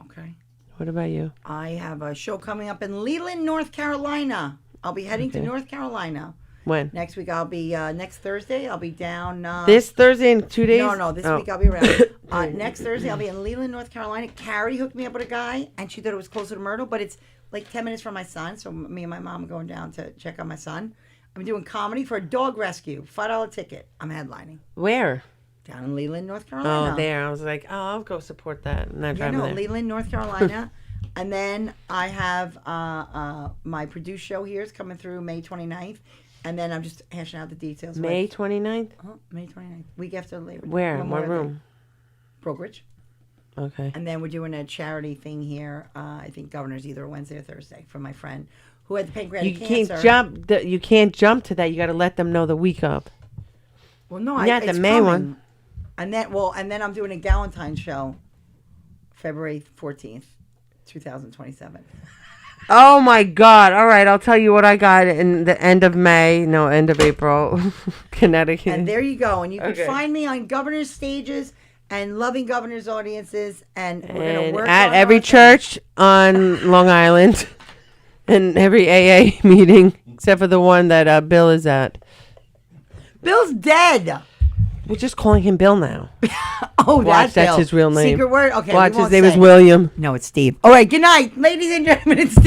Okay. What about you? I have a show coming up in Leland, North Carolina. I'll be heading to Okay. North Carolina. When? Next week I'll be, next Thursday, I'll be down. This Thursday in 2 days? No, this Oh. week I'll be around. Next Thursday I'll be in Leland, North Carolina. Carrie hooked me up with a guy, and she thought it was closer to Myrtle, but it's like 10 minutes from my son. So me and my mom are going down to check on my son. I'm doing comedy for a dog rescue. $5 ticket. I'm headlining Where? down in Leland, North Carolina. Oh, there. I was like, oh, I'll go support that. And not Yeah, driving no, there. Leland, North Carolina. And then I have my produced show here is coming through May 29th. And then I'm just hashing out the details. May 29th? May 29th. Week after Labor Day. Where? One What more room? thing. Brokerage. Okay. And then we're doing a charity thing here. I think Governor's either Wednesday or Thursday for my friend who had pancreatic You cancer. can't jump. You can't jump to that. You got to let them know the week up. Well, no, Not the it's May coming. one. And then I'm doing a Galentine's show, February 14th, 2027. Oh my God! All right, I'll tell you what I got in the end of May. No, end of April, Connecticut. And there you go. And you can Okay. find me on Governor's stages and Loving Governor's audiences. And we're going to And work at on every our thing. church on Long Island, and every AA meeting except for the one that Bill is at. Bill's dead. We're just calling him Bill now. Oh, Watch, that's Bill. his real name. Secret word? Okay. Watch, we his won't name is say. William. No, it's Steve. All right. Good night, ladies and gentlemen. It's Steve.